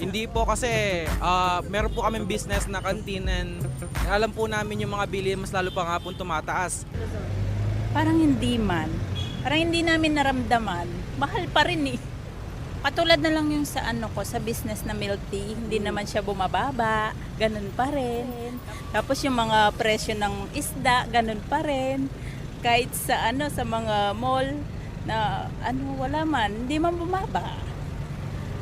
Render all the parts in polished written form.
Hindi po kasi meron po kaming business na canteen and alam po namin yung mga bilihin mas lalo pa nga po tumataas. Parang hindi man. Parang hindi namin naramdaman. Mahal pa rin eh. Katulad na lang yung sa sa business na milk tea, hindi naman siya bumababa, ganun pa rin. Tapos yung mga presyo ng isda, ganun pa rin. Kahit sa sa mga mall na wala man, hindi man bumaba.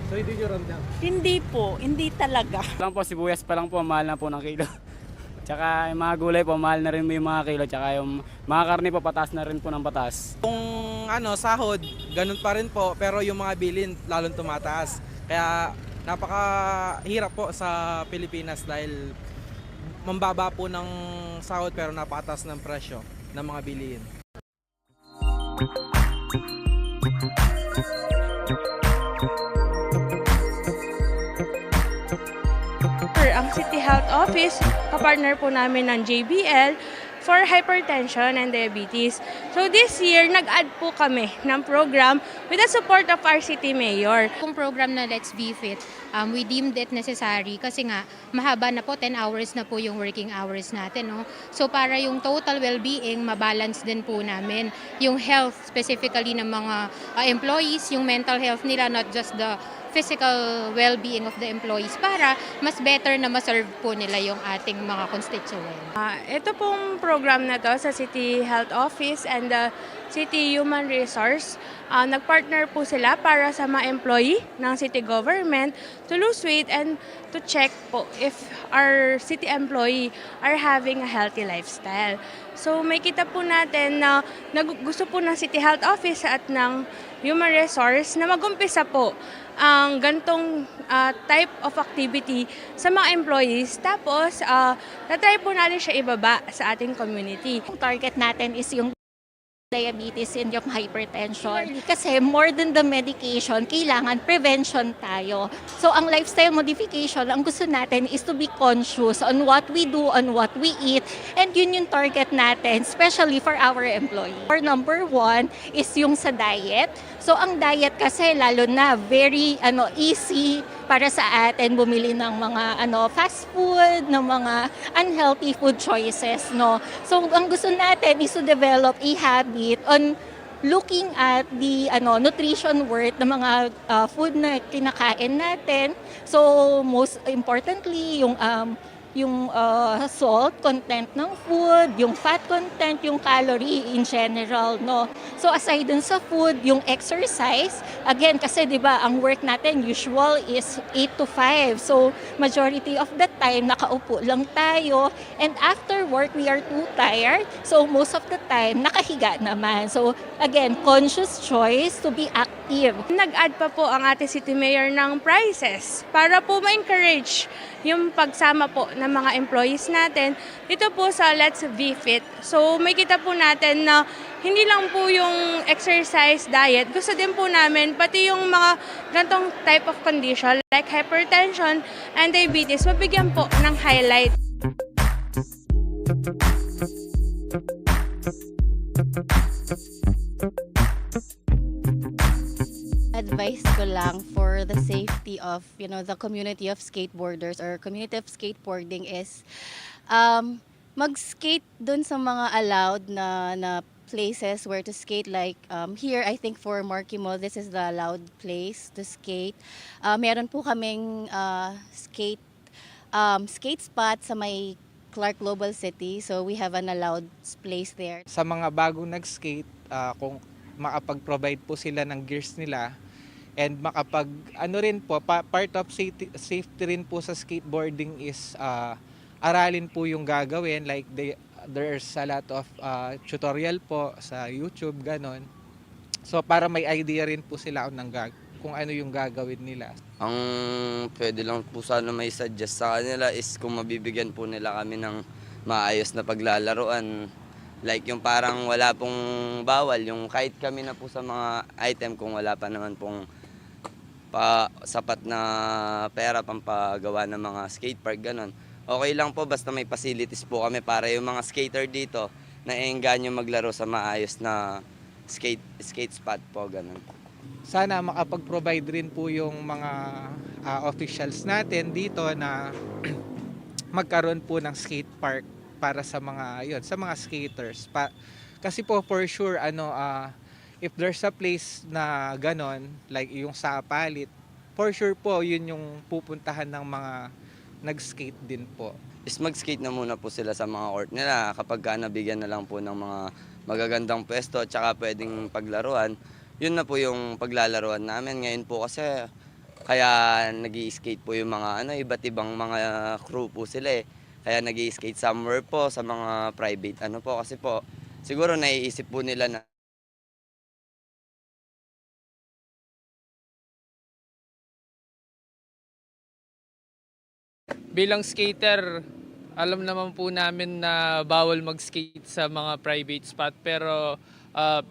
So hindi nyo ramdam? Hindi po, hindi talaga. Lang po, sibuyas pa lang po, mahal na po ng kilo. Tsaka yung mga gulay po, mahal na rin po yung mga kilo. Tsaka yung mga karne po, patas na rin po ng patas. Kung sahod, ganun pa rin po, pero yung mga bilhin lalong tumataas. Kaya napakahirap po sa Pilipinas dahil mambaba po ng sahod pero napakataas ng presyo ng mga bilihin. Ang City Health Office, kapartner po namin ng JBL for hypertension and diabetes. So this year, nag-add po kami ng program with the support of our city mayor. Kung program na Let's Be Fit, we deemed it necessary kasi nga mahaba na po, 10 hours na po yung working hours natin. No? So para yung total well-being, mabalance din po namin. Yung health specifically ng mga employees, yung mental health nila, not just the physical well-being of the employees para mas better na maserve po nila yung ating mga constituents. Ito pong program na to sa City Health Office and the City Human Resource, nagpartner po sila para sa mga employee ng city government to lose weight and to check po if our city employee are having a healthy lifestyle. So may kita po natin na gusto po ng City Health Office at ng Human Resource na magumpisa po ang gantong type of activity sa mga employees. Tapos, na-try po natin siya ibaba sa ating community. Ang target natin is yung diabetes and yung hypertension. Kasi more than the medication, kailangan prevention tayo. So ang lifestyle modification, ang gusto natin is to be conscious on what we do, on what we eat, and yun yung target natin, especially for our employees. Our number one is yung sa diet. So ang diet kasi lalo na very easy para sa atin bumili ng mga fast food, ng mga unhealthy food choices, no. So ang gusto natin is to develop a habit on looking at the nutrition worth ng mga food na kinakain natin. So most importantly, yung salt content ng food, yung fat content, yung calorie in general, no. So aside dun sa food, yung exercise, again kasi 'di ba, ang work natin usual is 8 to 5. So majority of the time nakaupo lang tayo, and after work we are too tired. So most of the time nakahiga naman. So again, conscious choice to be active. Nag-add pa po ang ating city mayor ng prizes para po ma-encourage yung pagsama po ng mga employees natin dito po sa Let's Be Fit. So may kita po natin na hindi lang po yung exercise, diet, gusto din po namin pati yung mga gantong type of condition like hypertension and diabetes, mabigyan po ng highlight. Advice ko lang for the safety of the community of skateboarders or community of skateboarding is mag-skate dun sa mga allowed na places where to skate, like here I think for Marquee Mall, this is the allowed place to skate. Meron po kaming skate spot sa may Clark Global City, so we have an allowed place there. Sa mga bagong nag-skate, kung makapag-provide po sila ng gears nila and rin po, part of safety rin po sa skateboarding is aralin po yung gagawin, like there's a lot of tutorial po sa YouTube, ganon. So para may idea rin po sila kung ano yung gagawin nila. Ang pwede lang po sana may suggest sa kanila is kung mabibigyan po nila kami ng maayos na paglalaruan. Like yung parang wala pong bawal, yung kahit kami na po sa mga item kung wala pa naman pong sapat na pera pampagawa ng mga skate park, ganon. Okay lang po basta may facilities po kami para yung mga skater dito na engganyo maglaro sa maayos na skate spot po, ganon. sana makapag-provide rin po yung mga officials natin dito na magkaroon po ng skate park para sa mga sa mga skaters. Kasi po for sure if there's a place na ganon like yung sa Palit, for sure po yun yung pupuntahan ng mga nag-skate din po. Is mag-skate na muna po sila sa mga court nila kapag nabigyan na lang po ng mga magagandang pwesto at saka pwedeng paglaruan. Yun na po yung paglalaruan namin. Ngayon po kasi kaya nag-i-skate po yung mga iba't ibang mga crew po sila eh. Kaya nag-i-skate somewhere po sa mga private po kasi po siguro naiisip po nila na Bilang skater, alam naman po namin na bawal mag-skate sa mga private spot pero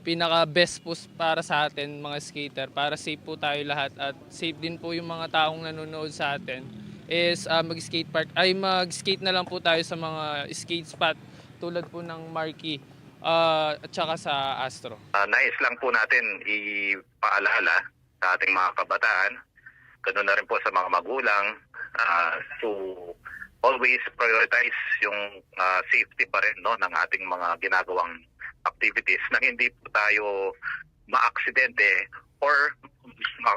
pinaka-best po para sa atin mga skater para safe po tayo lahat at safe din po yung mga taong nanonood sa atin is mag-skate na lang po tayo sa mga skate spot tulad po ng Marquee at saka sa Astro. Nais lang po natin ipaalala sa ating mga kabataan, ganoon na rin po sa mga magulang, to always prioritize yung safety pa rin ng ating mga ginagawang activities na hindi po tayo maaksidente or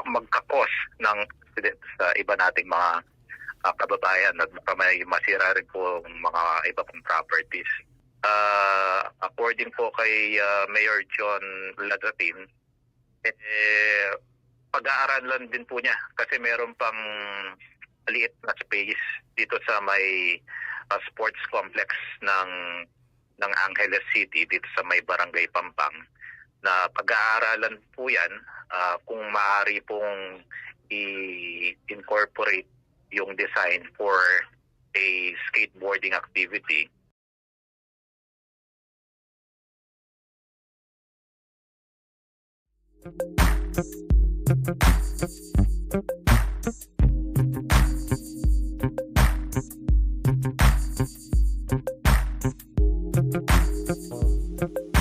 magkakos ng accident sa iba nating mga kababayan at may masira rin po mga iba pong properties. According po kay Mayor John Ladatin, pag-aaralan din po niya kasi meron pang maliit na space dito sa may sports complex ng Angeles City dito sa may Barangay Pampang na pag-aaralan po yan kung maaari pong i-incorporate yung design for a skateboarding activity.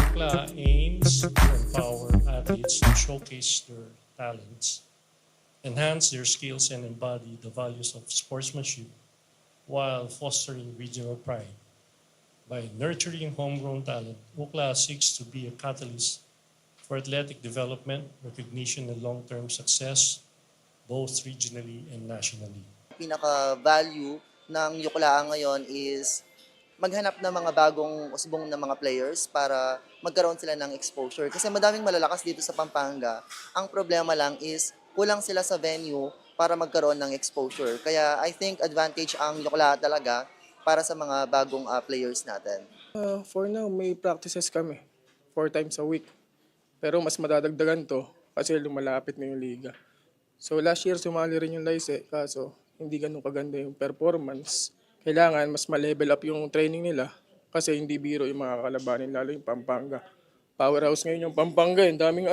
UCLA aims to empower athletes to showcase their talents, enhance their skills, and embody the values of sportsmanship while fostering regional pride. By nurturing homegrown talent, UCLA seeks to be a catalyst for athletic development, recognition, and long-term success, both regionally and nationally. Pinaka-value ng UCLA ngayon is maghanap ng mga bagong usbong na mga players para magkaroon sila ng exposure. Kasi madaming malalakas dito sa Pampanga. Ang problema lang is kulang sila sa venue para magkaroon ng exposure. Kaya I think advantage ang UCLA talaga para sa mga bagong players natin. For now, may practices kami 4 times a week. Pero mas madadagdagan to kasi lumalapit na yung liga. So last year sumali rin yung Lycée kaso hindi ganun kaganda yung performance. Kailangan mas ma-level up yung training nila kasi hindi biro yung mga kalabanin lalo yung Pampanga. Powerhouse ngayon yung Pampanga, ang daming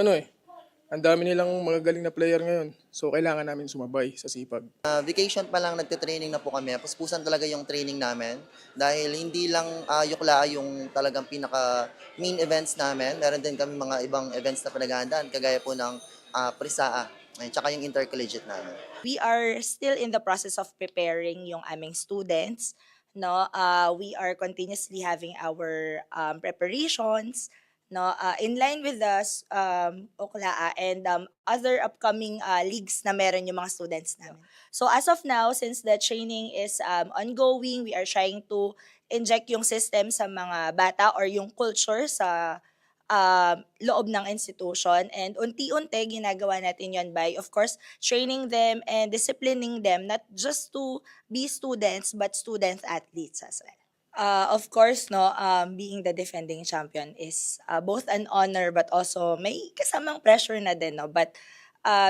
ang dami nilang mga galing na player ngayon. So kailangan namin sumabay sa sipag. Vacation pa lang nagte-training na po kami. Puspusan talaga yung training namin dahil hindi lang UCLA yung talagang pinaka main events namin. Meron din kami mga ibang events na pinaghahandaan kagaya po ng Prisaa at saka yung intercollegiate namin. We are still in the process of preparing yung aming students. No, we are continuously having our preparations. No, in line with the UCLA and other upcoming leagues na meron yung mga students namin. So as of now, since the training is ongoing, we are trying to inject yung system sa mga bata or yung culture sa loob ng institution. And unti-unti, ginagawa natin yon by, of course, training them and disciplining them, not just to be students, but student-athletes as well. Of course, no, being the defending champion is both an honor but also may kasamang pressure na din, no. But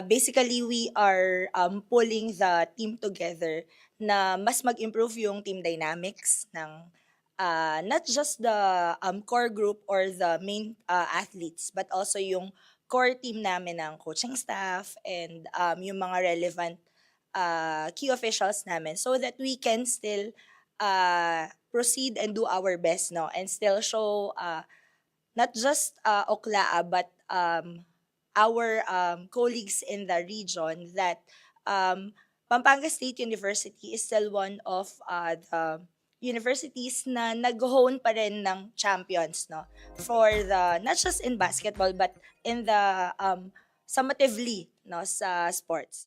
basically, we are pulling the team together na mas mag-improve yung team dynamics ng not just the core group or the main athletes, but also yung core team namin ng coaching staff and yung mga relevant key officials namin so that we can still proceed and do our best, no, and still show not just UCLA but our colleagues in the region that Pampanga State University is still one of the universities na nag-hone pa rin ng champions, no, for the not just in basketball but in the summatively, no, sa sports.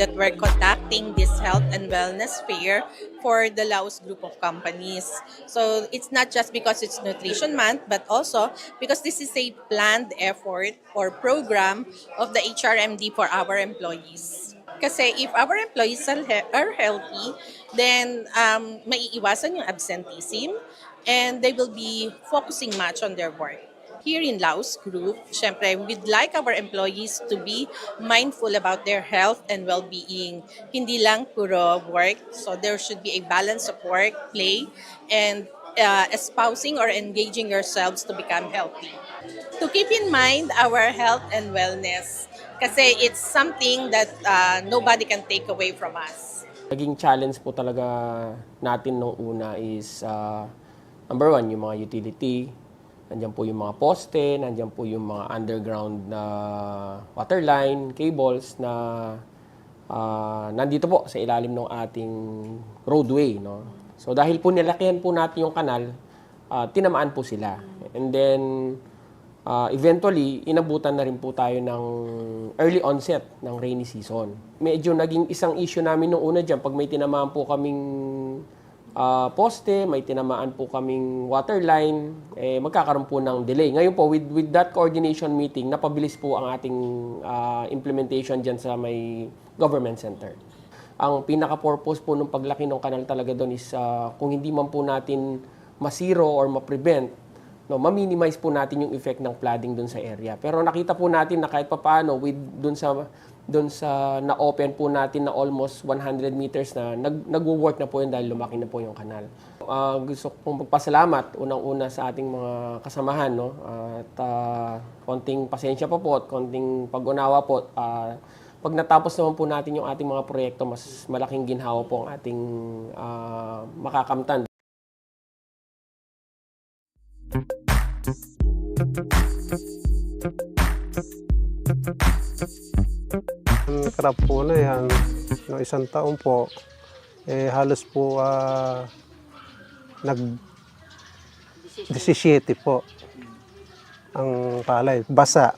That we're conducting this health and wellness fair for the Laos group of companies. So it's not just because it's Nutrition Month, but also because this is a planned effort or program of the HRMD for our employees. Kasi if our employees are healthy, then maiiwasan yung absenteeism and they will be focusing much on their work. Here in Laos Group, syempre, we'd like our employees to be mindful about their health and well-being. Hindi lang puro work. So there should be a balance of work, play, and espousing or engaging yourselves to become healthy. To keep in mind our health and wellness, kasi it's something that nobody can take away from us. Naging challenge po talaga natin nung una is number one, yung mga utility. Nandiyan po yung mga poste, nandiyan po yung mga underground na water line, cables na nandito po sa ilalim ng ating roadway. No? So dahil po nilakihan po natin yung kanal, tinamaan po sila. And then eventually, inabutan na rin po tayo ng early onset ng rainy season. Medyo naging isang issue namin nung una dyan, pag may tinamaan po kaming poste, may tinamaan po kaming water line, magkakaroon po ng delay. Ngayon po, with that coordination meeting, napabilis po ang ating implementation dyan sa may government center. Ang pinaka-purpose po ng paglaki ng kanal talaga doon is kung hindi man po natin masiro or ma-prevent, no, ma-minimize po natin yung effect ng flooding doon sa area. Pero nakita po natin na kahit papaano, doon sa na-open po natin na almost 100 meters na nagwo-work na po yun dahil lumaki na po yung kanal. Gusto kong magpasalamat unang-una sa ating mga kasamahan, no? At konting pasensya pa po at konting pag-unawa po. Pag natapos naman po natin yung ating mga proyekto, mas malaking ginhawa po ang ating makakamtan. Ang crop po na yan, no, isang taon po, halos po nag-17 po ang palay. Basa,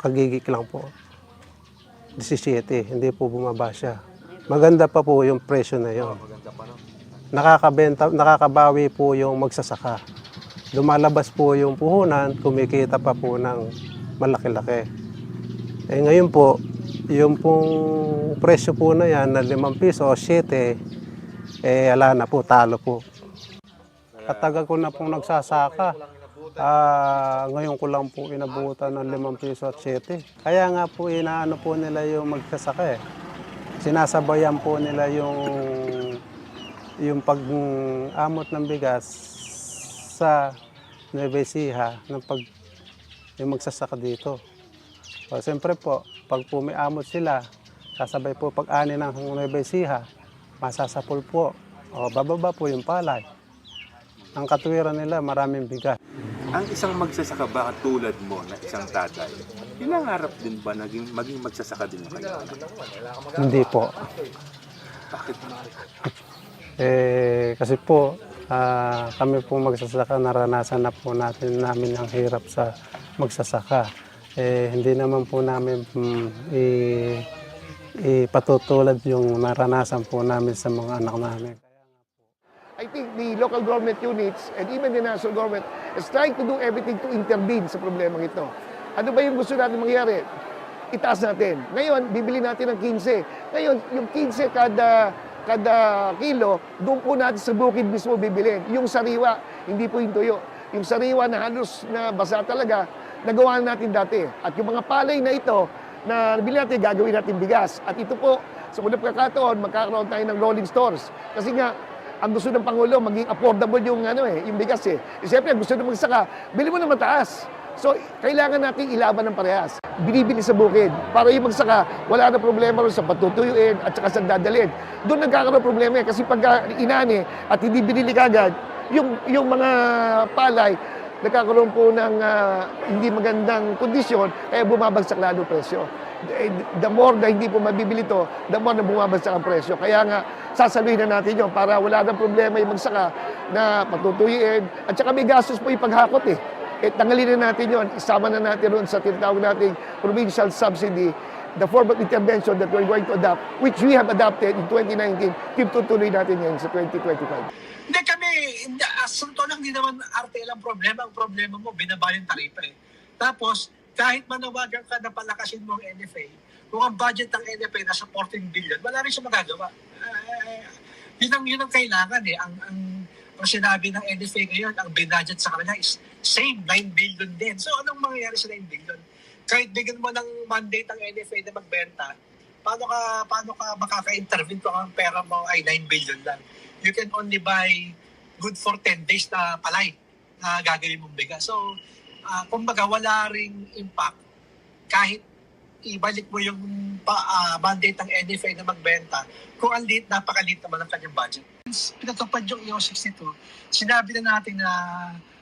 kagigik lang po. 17, hindi po bumaba siya. Maganda pa po yung presyo na yun. Nakakabawi po yung magsasaka. Lumalabas po yung puhunan, kumikita pa po ng malaki-laki. Ngayon po, yung pong presyo po na yan na 5 piso o 7, ala na po, talo po. Katagal ko na pong nagsasaka. Ngayon ko lang po inabutan ng 5 piso at 7. Kaya nga po inaano po nila yung magsasaka. Sinasabayan po nila yung pag-amot ng bigas sa Nueva Ecija yung magsasaka dito. O, siyempre po, pag po may amot sila, kasabay po pag-ani ng Nueva Ecija, masasapol po. O, bababa po yung palay. Ang katuwiran nila, maraming bigas. Ang isang magsasaka ba tulad mo na isang tatay, pinangarap din ba maging magsasaka din kayo? Hindi po. Bakit? Kasi po, kami po magsasaka, naranasan na po namin ang hirap sa magsasaka. Hindi naman po namin ipatutulad yung naranasan po namin sa mga anak namin. I think the local government units and even the national government is trying to do everything to intervene sa problema ito. Ano ba yung gusto natin mangyari? Itaas natin. Ngayon, bibili natin ng 15. Ngayon, yung 15 kada kilo, doon po natin sa bukid mismo bibilin. Yung sariwa, hindi po yung tuyo. Yung sariwa na halos na basa talaga, nagawa natin dati. At yung mga palay na ito, na nabili natin, gagawin natin bigas. At ito po, sa unang pagkakataon, magkakaroon tayo ng rolling stores. Kasi nga, ang gusto ng Pangulo, maging affordable yung bigas . Siyempre, gusto na magsaka, bili mo na mataas. So, kailangan natin ilaban ng parehas. Binibili sa bukid. Para yung magsaka, wala na problema rin sa patutuyuin at saka sa dadalhin. Doon nagkakaroon problema kasi pag inani at hindi binili kagad, yung mga palay, nagkakaroon po ng hindi magandang kondisyon, kaya bumabagsak lalo presyo. The more na hindi po mabibili to, the more na bumabagsak ang presyo. Kaya nga, sasaluhin na natin yun para wala na problema yung magsaka na patutuyuin. At saka may gastos po yung paghakot eh. Tanggalin na natin yun, isama na natin ron sa tinatawag nating provincial subsidy, the form of intervention that we're going to adopt, which we have adopted in 2019, tutuloy natin yan sa 2025. Hindi kami, asunto lang, hindi naman RTL ang problema. Ang problema mo, binaba yung taripa eh. Tapos, kahit manawagan ka na palakasin mo ang NFA, kung ang budget ng NFA nasa 14 billion, wala rin siya magagawa. Yun ang kailangan eh. Ang sinabi ng NFA ngayon, ang binudget sa kanila is same 9 billion din. So anong mangyayari sa 9 billion? Kahit bigyan mo ng mandate ang NFA na magbenta, paano ka makaka-intervene kung ang pera mo ay 9 billion lang? You can only buy good for 10 days na palay na gagawin mong bigas. So, kumbaga wala ring impact kahit ibalik mo yung mandate ng NFA na magbenta kung napakalit naman ang kanyang budget. Pinatupad yung EO 62, sinabi na natin na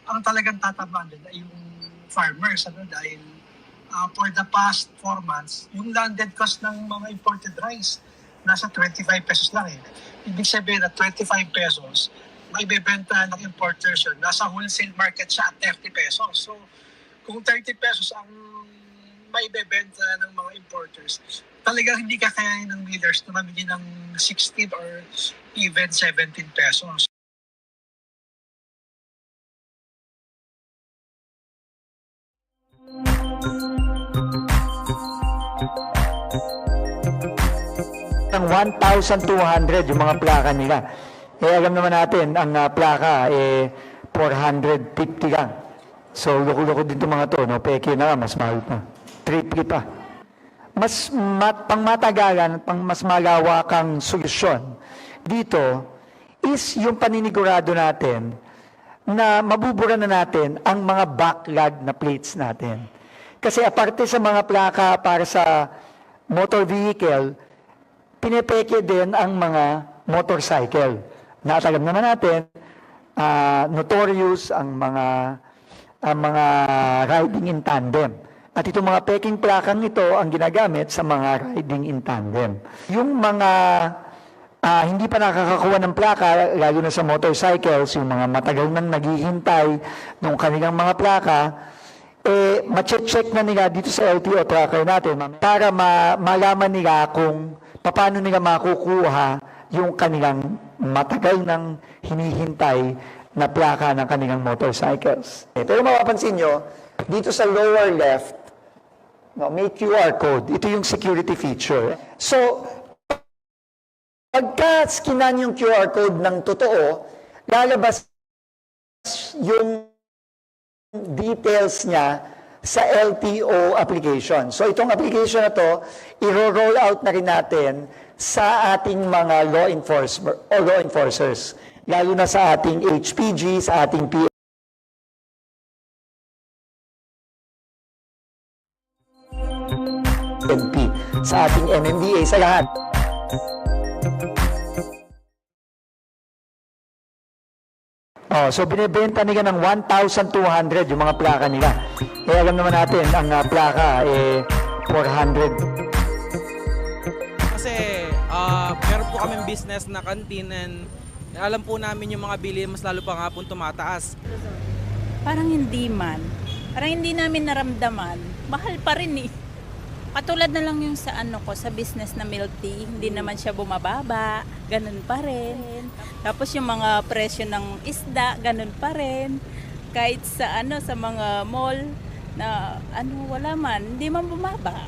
ang talagang tatamaan doon ay yung farmers dahil for the past 4 months, yung landed cost ng mga imported rice nasa 25 pesos lang eh. Ibig sabihin na 25 pesos, may bebenta ng importers yun. Nasa wholesale market siya at 30 pesos. So, kung 30 pesos ang may bebenta ng mga importers, talagang hindi kakayanin ng millers na mamili ng 16 or even 17 pesos. Ng 1,200 yung mga plaka nila. Alam naman natin, ang plaka 450 lang. So, loko-loko din itong mga to, no? Peke na mas mahal pa. Triple pa. Pangmatagalan, mas malawakang solusyon dito is yung paninigurado natin na mabubura na natin ang mga backlog na plates natin. Kasi aparte sa mga plaka para sa motor vehicle, pinepeke din ang mga motorcycle. Alam naman natin, notorious ang mga riding in tandem. At itong mga peking plakang ito ang ginagamit sa mga riding in tandem. Yung mga hindi pa nakakakuha ng plaka, lalo na sa motorcycles, yung mga matagal nang naghihintay ng kanilang mga plaka, ma-check na nila dito sa LTO tracker natin para malaman nila kung paano nila makukuha yung kanilang matagal nang hinihintay na plaka ng kanilang motorcycles. Pero mapapansin nyo, dito sa lower left, may QR code. Ito yung security feature. So, pagka skinan yung QR code ng totoo, lalabas yung details niya sa LTO application. So itong application na to, i-roll out na rin natin sa ating mga law enforcers, lalo na sa ating HPG, sa ating PNP, sa ating MMDA, sa lahat. So binibenta nila ng 1,200 yung mga plaka nila. Alam naman natin, ang plaka 400. Kasi meron po kaming business na canteen and alam po namin yung mga bili mas lalo pa nga po tumataas. Parang hindi man. Parang hindi namin naramdaman. Mahal pa rin eh. Katulad na lang yung sa sa business na milk tea, hindi naman siya bumababa, ganun pa rin. Tapos yung mga presyo ng isda, ganun pa rin. Kahit sa sa mga mall na wala man, hindi man bumaba.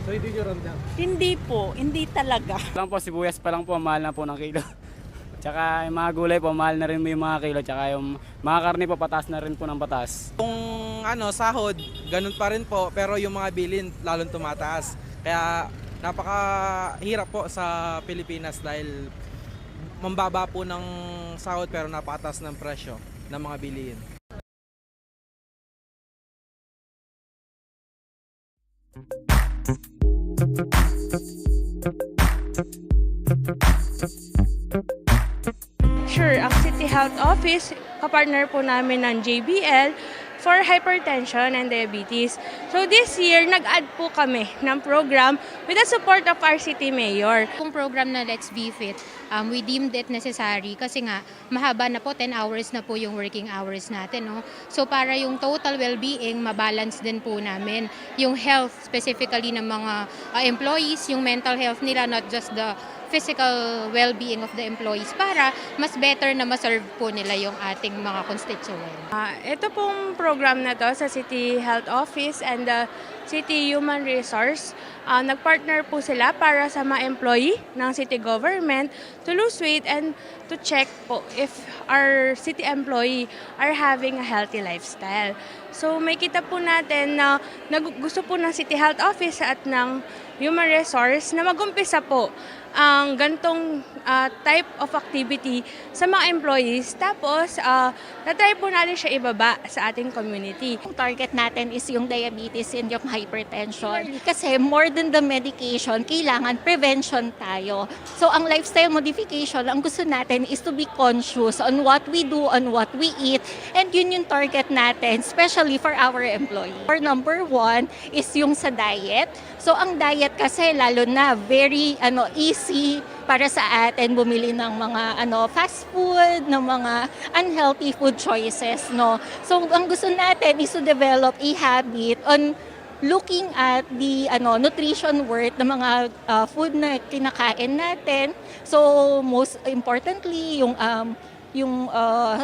So hindi nyo ramdam? Hindi po, hindi talaga. Lang po, sibuyas pa lang po, mahal na po ng kilo. Tsaka yung mga gulay po, mahal na rin yung mga kilo. Tsaka yung mga karne po, patas na rin po ng patas. Kung sahod, ganun pa rin po, pero yung mga bilin lalong tumataas. Kaya napakahirap po sa Pilipinas dahil mambaba po ng sahod pero napakataas ng presyo ng mga bilihin. Sure, ang City Health Office, kapartner po namin ng JBL for hypertension and diabetes. So this year, nag-add po kami ng program with the support of our city mayor. Kung program na Let's Be Fit, we deemed it necessary kasi nga mahaba na po, 10 hours na po yung working hours natin. No? So para yung total well-being, mabalance din po namin. Yung health specifically ng mga employees, yung mental health nila, not just the physical well-being of the employees para mas better na maserve po nila yung ating mga constituent. Ito pong program na to sa City Health Office and the City Human Resource, nagpartner po sila para sa mga employee ng city government to lose weight and to check po if our city employee are having a healthy lifestyle. So may kita po natin na gusto po ng City Health Office at ng Human Resource na mag-umpisa po ang gantong type of activity sa mga employees. Tapos, na-try po natin siya ibaba sa ating community. Ang target natin is yung diabetes and yung hypertension. Kasi more than the medication, kailangan prevention tayo. So, ang lifestyle modification, ang gusto natin is to be conscious on what we do, on what we eat. And yun yung target natin, especially for our employees. For number 1 is yung sa diet. So, ang diet kasi lalo na very easy para sa atin bumili ng mga fast food, ng mga unhealthy food choices, no. So ang gusto natin is to develop a habit on looking at the nutrition worth ng mga food na kinakain natin. So most importantly yung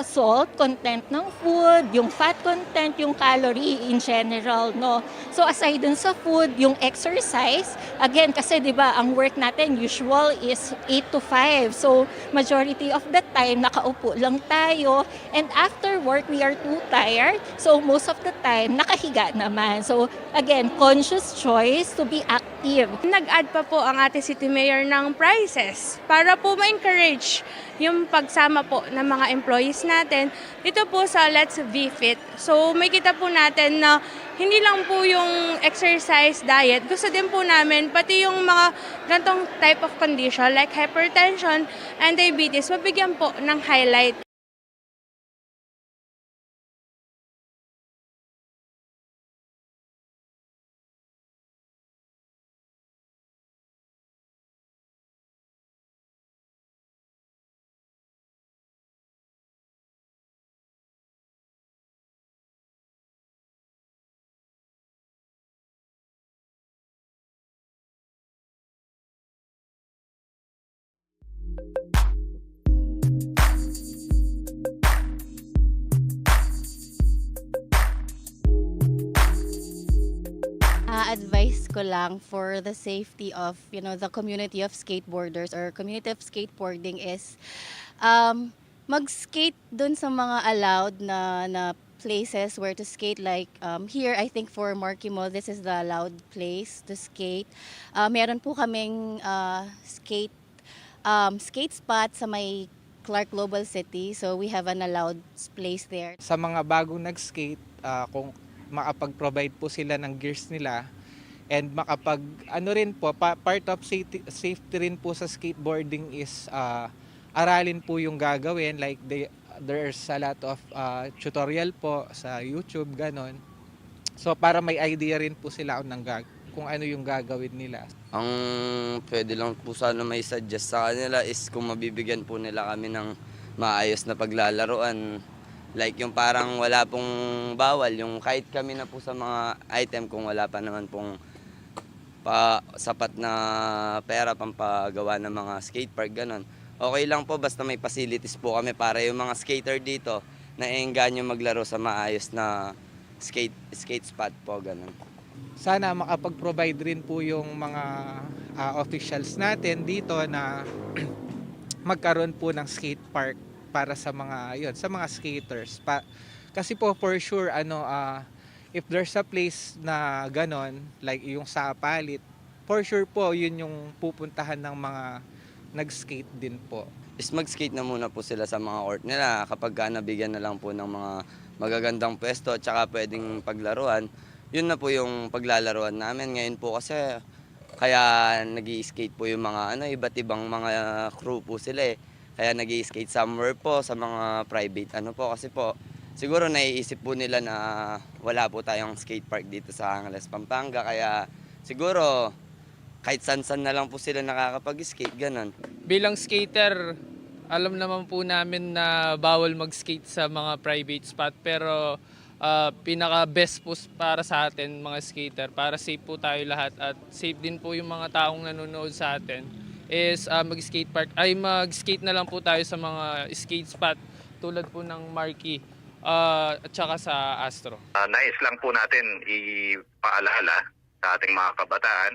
salt content ng food, yung fat content, yung calorie in general, no. So aside dun sa food, yung exercise, again kasi 'di ba, ang work natin usual is 8 to 5. So majority of the time nakaupo lang tayo and after work we are too tired. So most of the time nakahiga naman. So again, conscious choice to be active. Nag-add pa po ang ating city mayor ng prizes para po ma-encourage yung pagsama po ng mga employees natin dito po sa Let's Be Fit. So may kita po natin na hindi lang po yung exercise, diet, gusto din po namin pati yung mga gantong type of condition like hypertension and diabetes, mabigyan po ng highlight. Advice ko lang for the safety of, the community of skateboarders or community of skateboarding is mag-skate dun sa mga allowed na places where to skate. Like here, I think for Marky Mall, this is the allowed place to skate. Meron po kaming skate spot sa may Clark Global City. So we have an allowed place there. Sa mga bagong nag-skate, kung makapag-provide po sila ng gears nila and rin po, part of safety rin po sa skateboarding is aralin po yung gagawin. Like there's a lot of tutorial po sa YouTube, ganon. So para may idea rin po sila kung ano yung gagawin nila. Ang pwede lang po sana may suggest sa kanila is kung mabibigyan po nila kami ng maayos na paglalaruan. Like yung parang wala pong bawal, yung kahit kami na po sa mga item kung wala pa naman pong sapat na pera pampagawa ng mga skate park, ganon. Okay lang po basta may facilities po kami para yung mga skater dito na engganyo maglaro sa maayos na skate spot po, ganon. Sana makapag-provide rin po yung mga officials natin dito na magkaroon po ng skate park para sa mga skaters. Kasi po for sure if there's a place na ganon, like yung sa Palit, for sure po yun yung pupuntahan ng mga nag-skate din po. Is mag-skate na muna po sila sa mga court nila kapag nabigyan na lang po ng mga magagandang pwesto at saka pwedeng paglaruan. yun na po yung paglalaruan namin. Ngayon po kasi kaya nag-i-skate po yung mga iba't ibang mga crew po sila eh. Kaya nag-i-skate somewhere po sa mga private po kasi po siguro naiisip po nila na wala po tayong skate park dito sa Angeles, Pampanga. Kaya siguro kahit san-san na lang po sila nakakapag-skate, ganun. Bilang skater, alam naman po namin na bawal mag-skate sa mga private spot pero pinaka-best po para sa atin mga skater para safe po tayo lahat at safe din po yung mga taong nanonood sa atin is mag-skate na lang po tayo sa mga skate spot tulad po ng Marquee at saka sa Astro. Nais lang po natin ipaalala sa ating mga kabataan,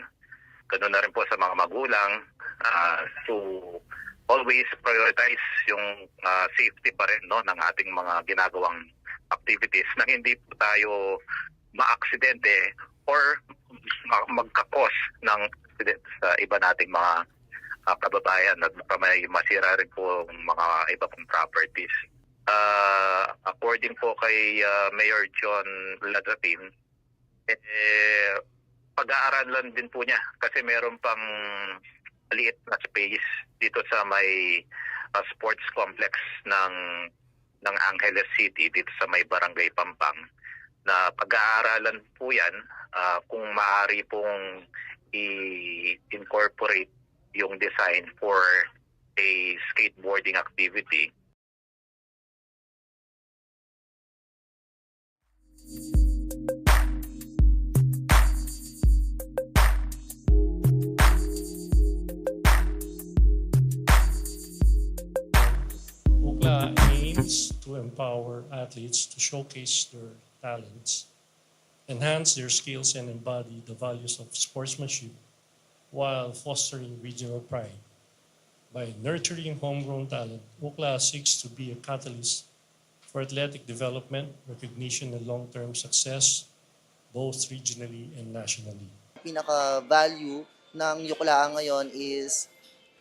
ganoon na rin po sa mga magulang, to always prioritize yung safety pa rin ng ating mga ginagawang activities nang hindi po tayo maaksidente or magkakos ng accident sa iba nating mga kababayan at may masira rin po mga iba pong properties. According po kay Mayor John Ladratin, pag-aaralan din po niya kasi meron pang liit na space dito sa may sports complex ng Angeles City dito sa may Barangay Pampang na pag-aaralan po yan kung maaari pong i-incorporate yung design for a skateboarding activity. UCLA aims to empower athletes to showcase their talents, enhance their skills, and embody the values of sportsmanship while fostering regional pride. By nurturing homegrown talent, UCLA seeks to be a catalyst for athletic development, recognition, and long-term success, both regionally and nationally. Pinaka-value ng Yukulaan ngayon is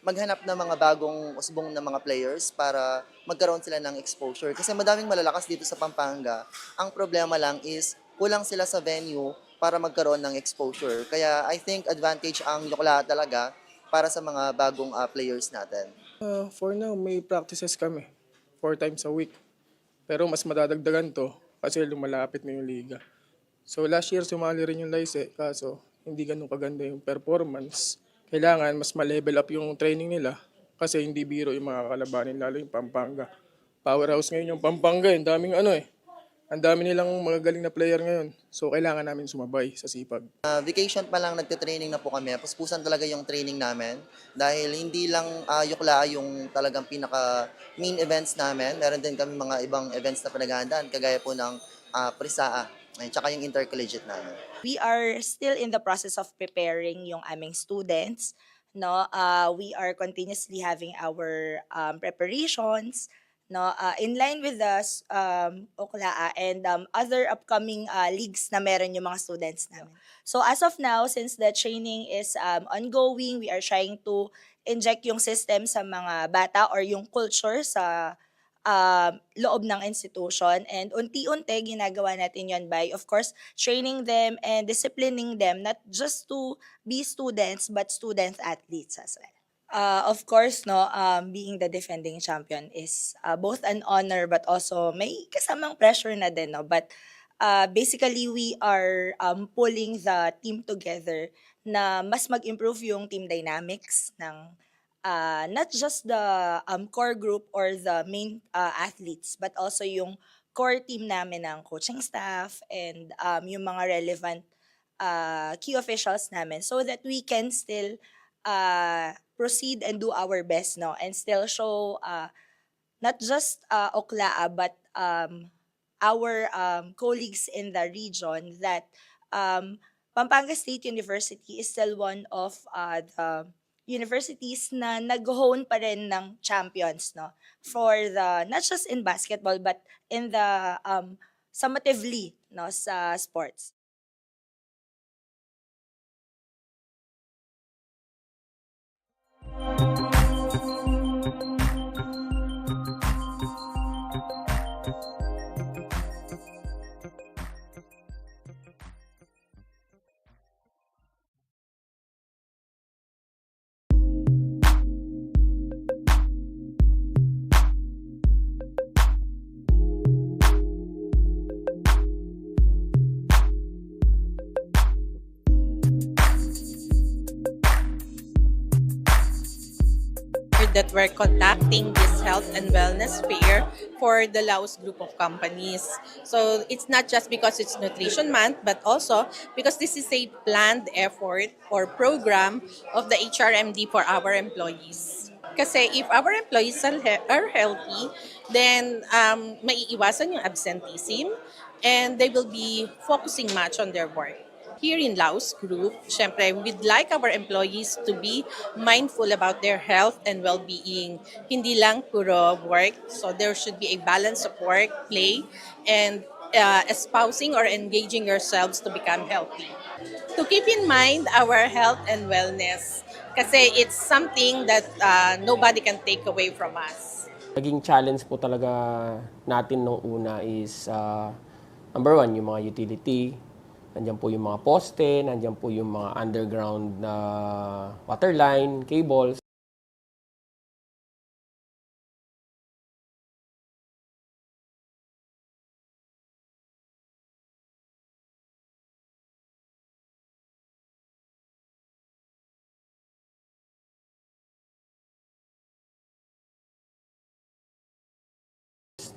maghanap ng mga bagong usbong na mga players para magkaroon sila ng exposure. Kasi madaming malalakas dito sa Pampanga. Ang problema lang is kulang sila sa venue para magkaroon ng exposure. Kaya I think advantage ang Yukulaan talaga para sa mga bagong players natin. For now, may practices kami 4 times a week. Pero mas madadagdagan to kasi lumalapit na yung liga. So last year sumali rin yung Lycée kaso hindi ganun kaganda yung performance. Kailangan mas ma-level up yung training nila kasi hindi biro yung mga kalabanin lalo yung Pampanga. Powerhouse ngayon yung Pampanga, ang daming ang dami nilang magagaling na player ngayon. So kailangan namin sumabay sa sipag. Vacation pa lang nagte-training na po kami. Puspusan talaga yung training namin dahil hindi lang Yukla yung talagang pinaka main events namin. Meron din kami mga ibang events na pinaghahandaan kagaya po ng Prisaa at saka yung intercollegiate namin. We are still in the process of preparing yung aming students. No, we are continuously having our preparations. No, in line with the Oklaa and other upcoming leagues na meron yung mga students namin. So as of now, since the training is ongoing, we are trying to inject yung system sa mga bata or yung culture sa loob ng institution. And unti-unti, ginagawa natin yon by, of course, training them and disciplining them, not just to be students, but student-athletes as well. Of course, no, being the defending champion is both an honor but also may kasamang pressure na din, no. But basically, we are pulling the team together na mas mag-improve yung team dynamics ng not just the core group or the main athletes, but also yung core team namin ng coaching staff and yung mga relevant key officials namin so that we can still proceed and do our best, no, and still show not just Oklaa but our colleagues in the region that Pampanga State University is still one of the universities na nag-hone pa rin ng champions, no, for the not just in basketball but in the summatively, no, sa sports. that we're conducting this health and wellness fair for the Laos group of companies. So it's not just because it's Nutrition Month, but also because this is a planned effort or program of the HRMD for our employees. Kasi if our employees are healthy, then maiiwasan yung absenteeism and they will be focusing much on their work. Here in Laos Group, syempre, we'd like our employees to be mindful about their health and well-being. Hindi lang puro work, so there should be a balance of work, play, and espousing or engaging yourselves to become healthy. To keep in mind our health and wellness, kasi it's something that nobody can take away from us. Naging challenge po talaga natin nung una is number one, yung mga utility. Nandiyan po yung mga poste, nandiyan po yung mga underground na water line, cables.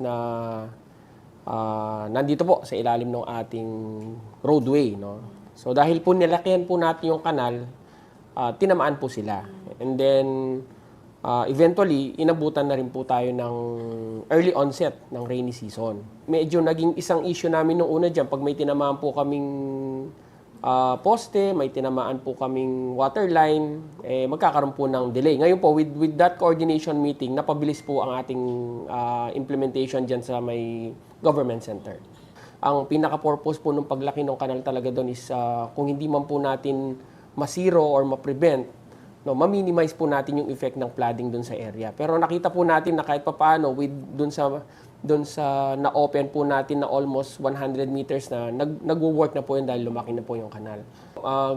Na nandito po sa ilalim ng ating roadway, no? So dahil po nilakihan po natin yung kanal, tinamaan po sila. And then eventually inabutan na rin po tayo ng early onset ng rainy season. Medyo naging isang issue namin nung una diyan pag may tinamaan po kaming poste, may tinamaan po kaming water line, magkakaroon po ng delay. Ngayon po, with that coordination meeting, napabilis po ang ating implementation dyan sa may government center. Ang pinaka-purpose po ng paglaki ng kanal talaga doon is kung hindi man po natin masiro or ma-prevent, no, ma-minimize po natin yung effect ng flooding doon sa area. Pero nakita po natin na kahit papaano, doon sa na-open po natin na almost 100 meters na nagwo-work na po yun dahil lumaki na po yung kanal.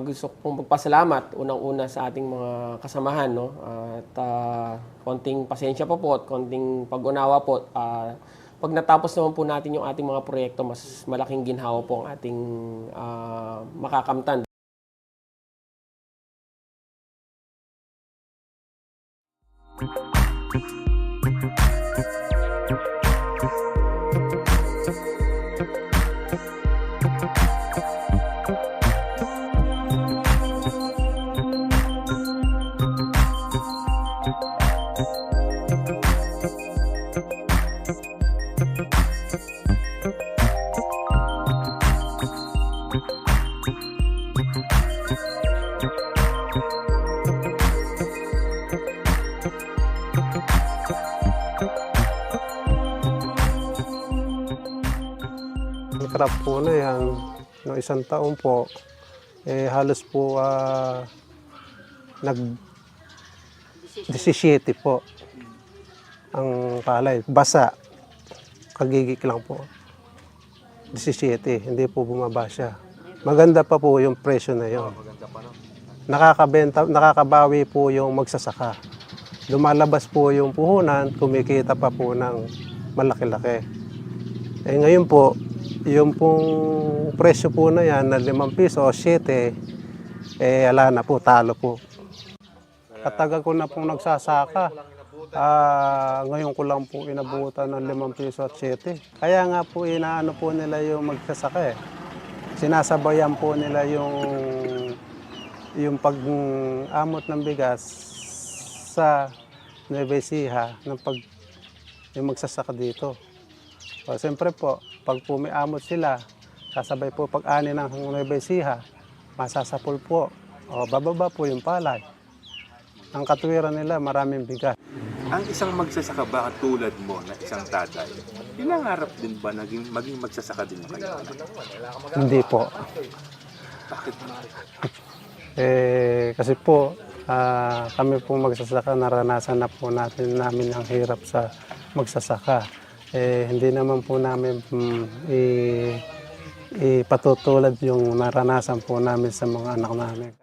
Gusto kong magpasalamat unang-una sa ating mga kasamahan, no? At konting pasensya pa po at konting pag-unawa po. Pag natapos naman po natin yung ating mga proyekto, mas malaking ginhawa po ang ating makakamtan. Craft po na yan, no, isang taon po, halos po nag-17 po ang palay. Basa, kagigik lang po. 17, hindi po bumaba siya. Maganda pa po yung presyo na yun. Nakakabawi po yung magsasaka. Lumalabas po yung puhunan, kumikita pa po ng malaki-laki. Ngayon po, yung pong presyo po na yan na 5 piso o 7, ala na po, talo po. Katagal ko na pong nagsasaka. Ngayon ko lang po inabutan ng 5 piso at 7. Kaya nga po inaano po nila yung magsasaka. Sinasabayan po nila yung pag-amot ng bigas sa Nueva Ecija ng yung magsasaka dito. O, siyempre po, pag pumiamot sila, kasabay po pag-ani ng Nueva Ecija, masasapol po. O, bababa po yung palay. Ang katwiran nila, maraming bigas. Ang isang magsasaka ba tulad mo na isang tatay, pinangarap din ba maging magsasaka din kayo? Hindi po. Bakit? Kasi po, kami po magsasaka, naranasan na po namin ang hirap sa magsasaka. Hindi naman po namin ipatutulad yung naranasan po namin sa mga anak namin.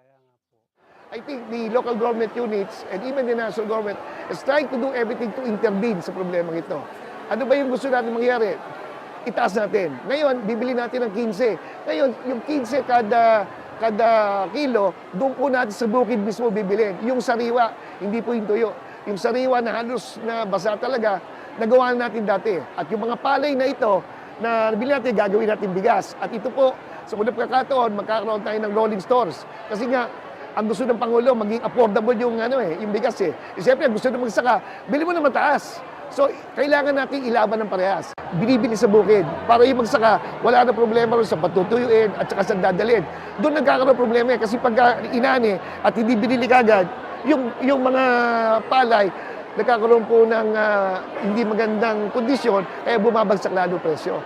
I think the local government units and even the national government is trying to do everything to intervene sa problemang ito. Ano ba yung gusto natin mangyari? Itaas natin. Ngayon, bibili natin ng 15. Ngayon, yung 15 kada kilo, doon po natin sa bukid mismo bibilin. Yung sariwa, hindi po yung tuyo. yung sariwa na halos na basa talaga, nagawa natin dati. At yung mga palay na ito, na nabili natin, gagawin natin bigas. At ito po, sa unang pagkakataon, magkakaroon tayo ng rolling stores. Kasi nga, ang gusto ng Pangulo, maging affordable yung, yung bigas eh. Siyempre, gusto ng magsaka, bili mo na mataas. So, kailangan natin ilaban ng parehas. Binibili sa bukid. Para yung magsaka, wala na problema rin sa patutuyuin at saka sa dadalhin. Doon nagkakaroon problema kasi pag inani at hindi binili kagad, yung mga palay, nagkakaroon po ng hindi magandang kondisyon, kaya bumabagsak lalo presyo.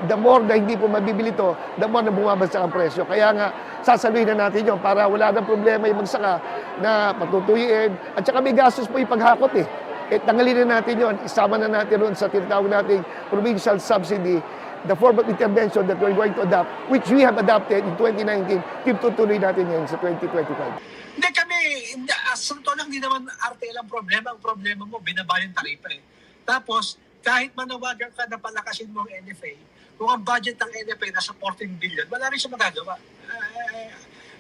The more na hindi po mabibili to, the more na bumabagsak ang presyo. Kaya nga, sasaluhin na natin yun para wala na problema yung magsaka na patutuyuin. At saka may gastos po yung paghakot eh. Tanggalin na natin yun, isama na natin ron sa tinatawag nating provincial subsidy, the form of intervention that we're going to adopt, which we have adopted in 2019, tutuloy natin yan sa 2025. Hindi kami, asunto lang, hindi naman RTL ang problema. Ang problema mo, binaba yung taripa eh. Tapos, kahit manawagan ka na palakasin mo ang NFA, kung ang budget ng NFA nasa 14 billion, wala rin siya magagawa.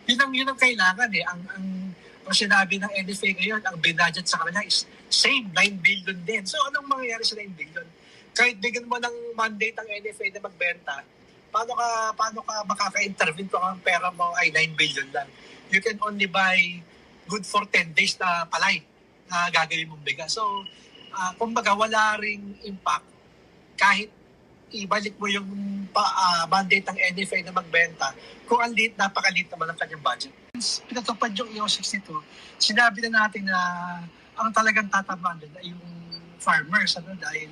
Yun ang kailangan eh. Ang sinabi ng NFA ngayon, ang binudget sa kanila is same 9 billion din. So anong mangyayari sa 9 billion? Kahit bigyan mo ng mandate ang NFA na magbenta, paano ka makaka-intervene kung ang pera mo ay 9 billion lang? You can only buy good for 10 days na palay na gagawin mong bigas. So, kumbaga wala ring impact kahit ibalik mo yung mandate ng NFA na magbenta kung napakaliit naman ang kanyang budget. Pinatupad yung EO 62, sinabi na natin na ang talagang tatamaan din ay yung farmers dahil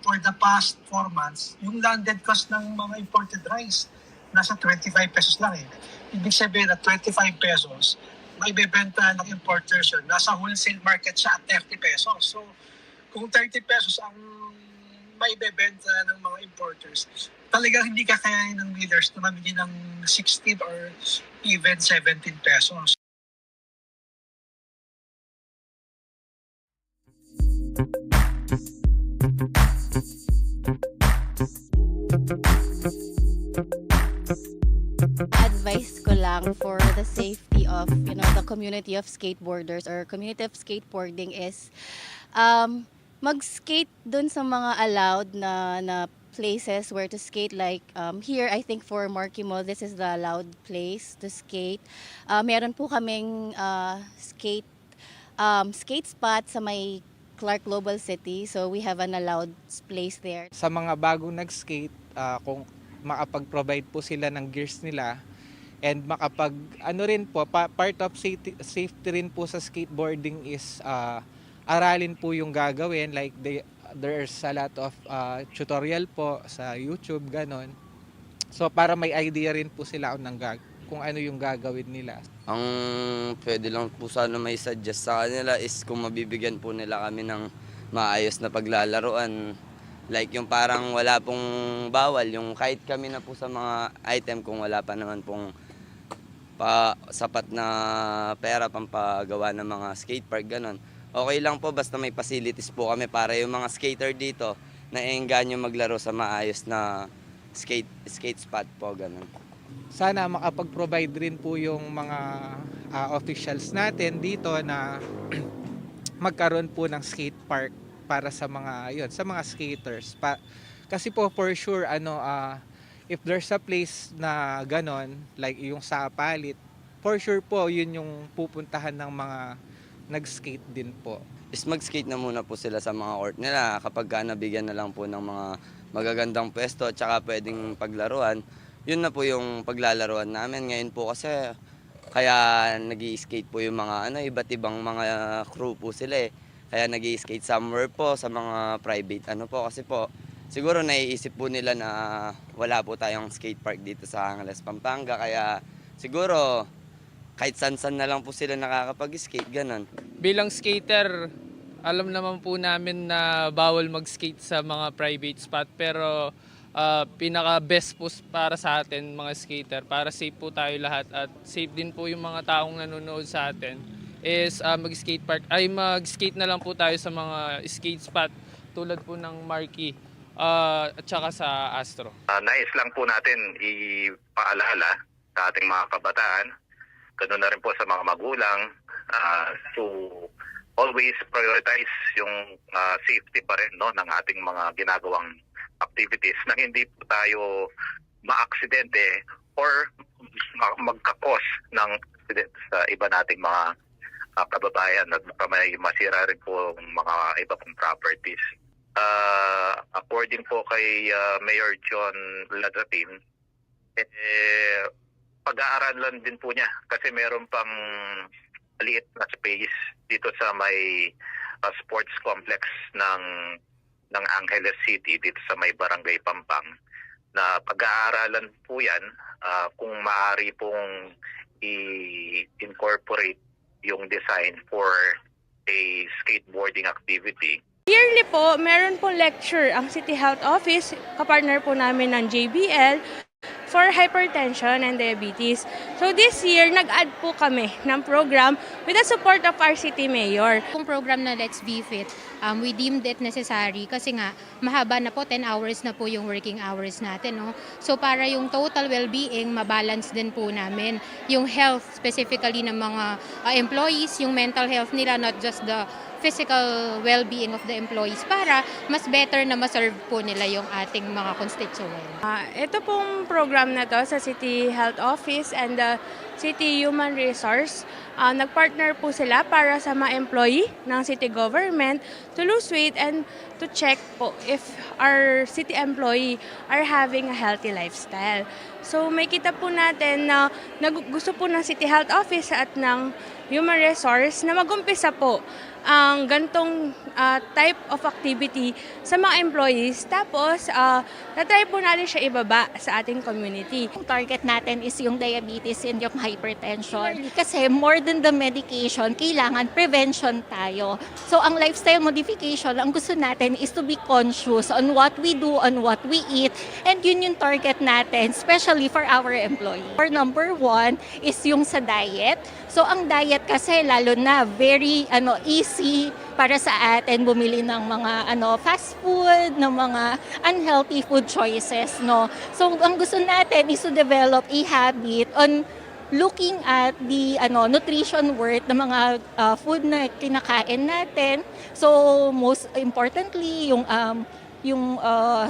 for the past 4 months, yung landed cost ng mga imported rice nasa 25 pesos lang eh. Ibig sabihin na 25 pesos, may bebenta ng importers yun. Nasa wholesale market siya at 30 pesos. So, kung 30 pesos ang may bebenta ng mga importers, talagang hindi kakayanin ng millers na mamili ng 16 or even 17 pesos. Advice ko lang for the safety of, the community of skateboarders or community of skateboarding is mag-skate dun sa mga allowed na places where to skate. Like here, I think for Marky Mall, this is the allowed place to skate. Meron po kaming skate spot sa may Clark Global City. So we have an allowed place there. Sa mga bagong nag-skate, kung makapag-provide po sila ng gears nila and rin po, part of safety rin po sa skateboarding is aralin po yung gagawin. Like there's a lot of tutorial po sa YouTube, ganon. So para may idea rin po sila kung ano yung gagawin nila. Ang pwede lang po sana may suggest sa kanila is kung mabibigyan po nila kami ng maayos na paglalaruan. Like yung parang wala pong bawal, yung kahit kami na po sa mga item kung wala pa naman pong sapat na pera pampagawa ng mga skate park, ganon. Okay lang po basta may facilities po kami para yung mga skater dito na engganyo maglaro sa maayos na skate spot po, ganon. Sana makapag-provide rin po yung mga officials natin dito na magkaroon po ng skate park para sa mga skaters. Kasi po for sure if there's a place na ganon like yung sa Palit, for sure po yun yung pupuntahan ng mga nag-skate din po. Is mag-skate na muna po sila sa mga court nila kapag nabigyan na lang po ng mga magagandang pwesto at saka pwedeng paglaruan. Yun na po yung paglalaruan namin. Ngayon po kasi kaya nag-i-skate po yung mga iba't ibang mga crew po sila eh. Kaya nag-i-skate somewhere po sa mga private kasi po siguro naiisip po nila na wala po tayong skate park dito sa Angeles, Pampanga. Kaya siguro kahit san-san na lang po sila nakakapag-skate, ganon. Bilang skater, alam naman po namin na bawal mag-skate sa mga private spot pero pinaka-best po para sa atin mga skater, para safe po tayo lahat at safe din po yung mga taong nanonood sa atin is mag-skate na lang po tayo sa mga skate spot tulad po ng Marky at saka sa Astro. Nais lang po natin ipaalala sa ating mga kabataan, ganoon na rin po sa mga magulang, to always prioritize yung safety pa rin, no, ng ating mga ginagawang activities na hindi po tayo maaksidente or magkakos ng accident sa iba nating mga kababayan at baka may masira rin po mga iba pong properties. According po kay Mayor John Ladratin, pag-aaralan din po niya kasi meron pang maliit na space dito sa may sports complex ng Angeles City dito sa may Barangay Pampang na pag-aaralan po yan kung maaari pong i-incorporate yung design for a skateboarding activity. Yearly po, meron po lecture ang City Health Office, kapartner po namin ng JBL, for hypertension and diabetes. So this year, nag-add po kami ng program with the support of our city mayor. Yung program na Let's Be Fit, we deemed it necessary kasi nga mahaba na po, 10 hours na po yung working hours natin. No? So para yung total well-being, mabalance din po namin. Yung health specifically ng mga employees, yung mental health nila, not just the physical well-being of the employees para mas better na maserve po nila yung ating mga constituents. Ito pong program na to sa City Health Office and the City Human Resource, nagpartner po sila para sa mga employee ng city government to lose weight and to check po if our city employee are having a healthy lifestyle. So may kita po natin na gusto po ng City Health Office at ng Human Resource na mag-umpisa po ang gantong type of activity sa mga employees. Tapos, na-try po natin siya ibaba sa ating community. Ang target natin is yung diabetes and yung hypertension. Kasi more than the medication, kailangan prevention tayo. So ang lifestyle modification, ang gusto natin is to be conscious on what we do, on what we eat, and yun yung target natin, especially for our employees. Our number one is yung sa diet. So ang diet kasi lalo na very easy para sa atin bumili ng mga fast food, ng mga unhealthy food choices, no. So ang gusto natin is to develop a habit on looking at the nutrition worth ng mga food na kinakain natin. So most importantly, yung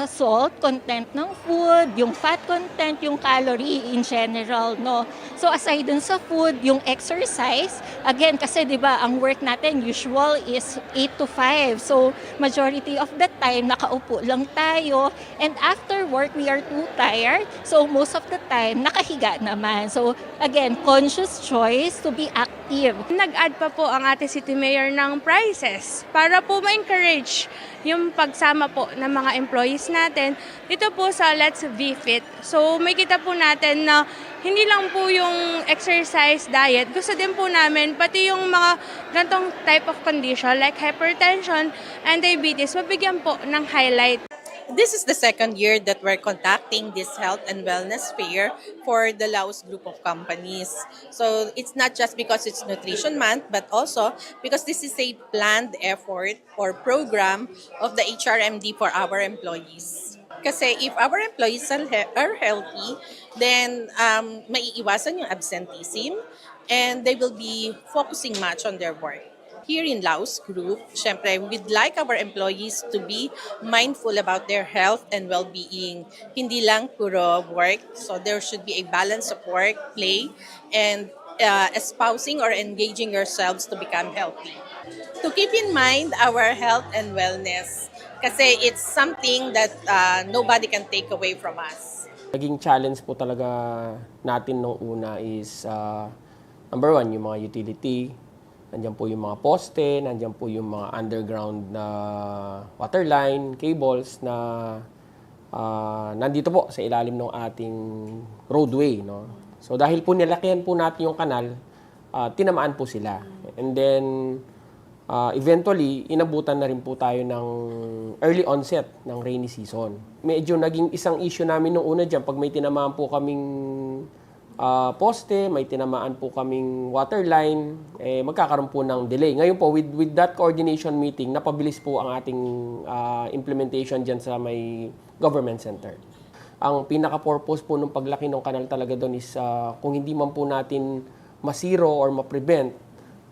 salt content ng food, yung fat content, yung calorie in general, no. So aside dun sa food, yung exercise, again kasi 'di ba, ang work natin usual is 8 to 5. So majority of the time nakaupo lang tayo, and after work we are too tired. So most of the time nakahiga naman. So again, conscious choice to be active. Nag-add pa po ang ating City Mayor ng prizes para po ma-encourage yung pagsama po ng mga employees natin dito po sa Let's Be Fit. So may kita po natin na hindi lang po yung exercise, diet, gusto din po namin pati yung mga gantong type of condition like hypertension and diabetes, mabigyan po ng highlight. This is the second year that we're conducting this health and wellness fair for the Laos group of companies. So it's not just because it's Nutrition Month, but also because this is a planned effort or program of the HRMD for our employees. Kasi if our employees are healthy, then maiiwasan yung absenteeism and they will be focusing much on their work. Here in Laos Group, syempre, we'd like our employees to be mindful about their health and well-being. Hindi lang puro work, so there should be a balance of work, play, and espousing or engaging yourselves to become healthy. To keep in mind our health and wellness, kasi it's something that nobody can take away from us. Naging challenge po talaga natin nung una is number one, yung mga utility. Nandiyan po yung mga poste, nandiyan po yung mga underground na water line, cables na nandito po sa ilalim ng ating roadway. No? So dahil po nilakihan po natin yung kanal, tinamaan po sila. And then eventually, inabutan na rin po tayo ng early onset ng rainy season. Medyo naging isang issue namin nung una dyan, pag may tinamaan po kaming poste, may tinamaan po kaming water line, magkakaroon po ng delay. Ngayon po, with that coordination meeting, napabilis po ang ating implementation dyan sa may government center. Ang pinaka-purpose po ng paglaki ng kanal talaga doon is kung hindi man po natin masiro or ma-prevent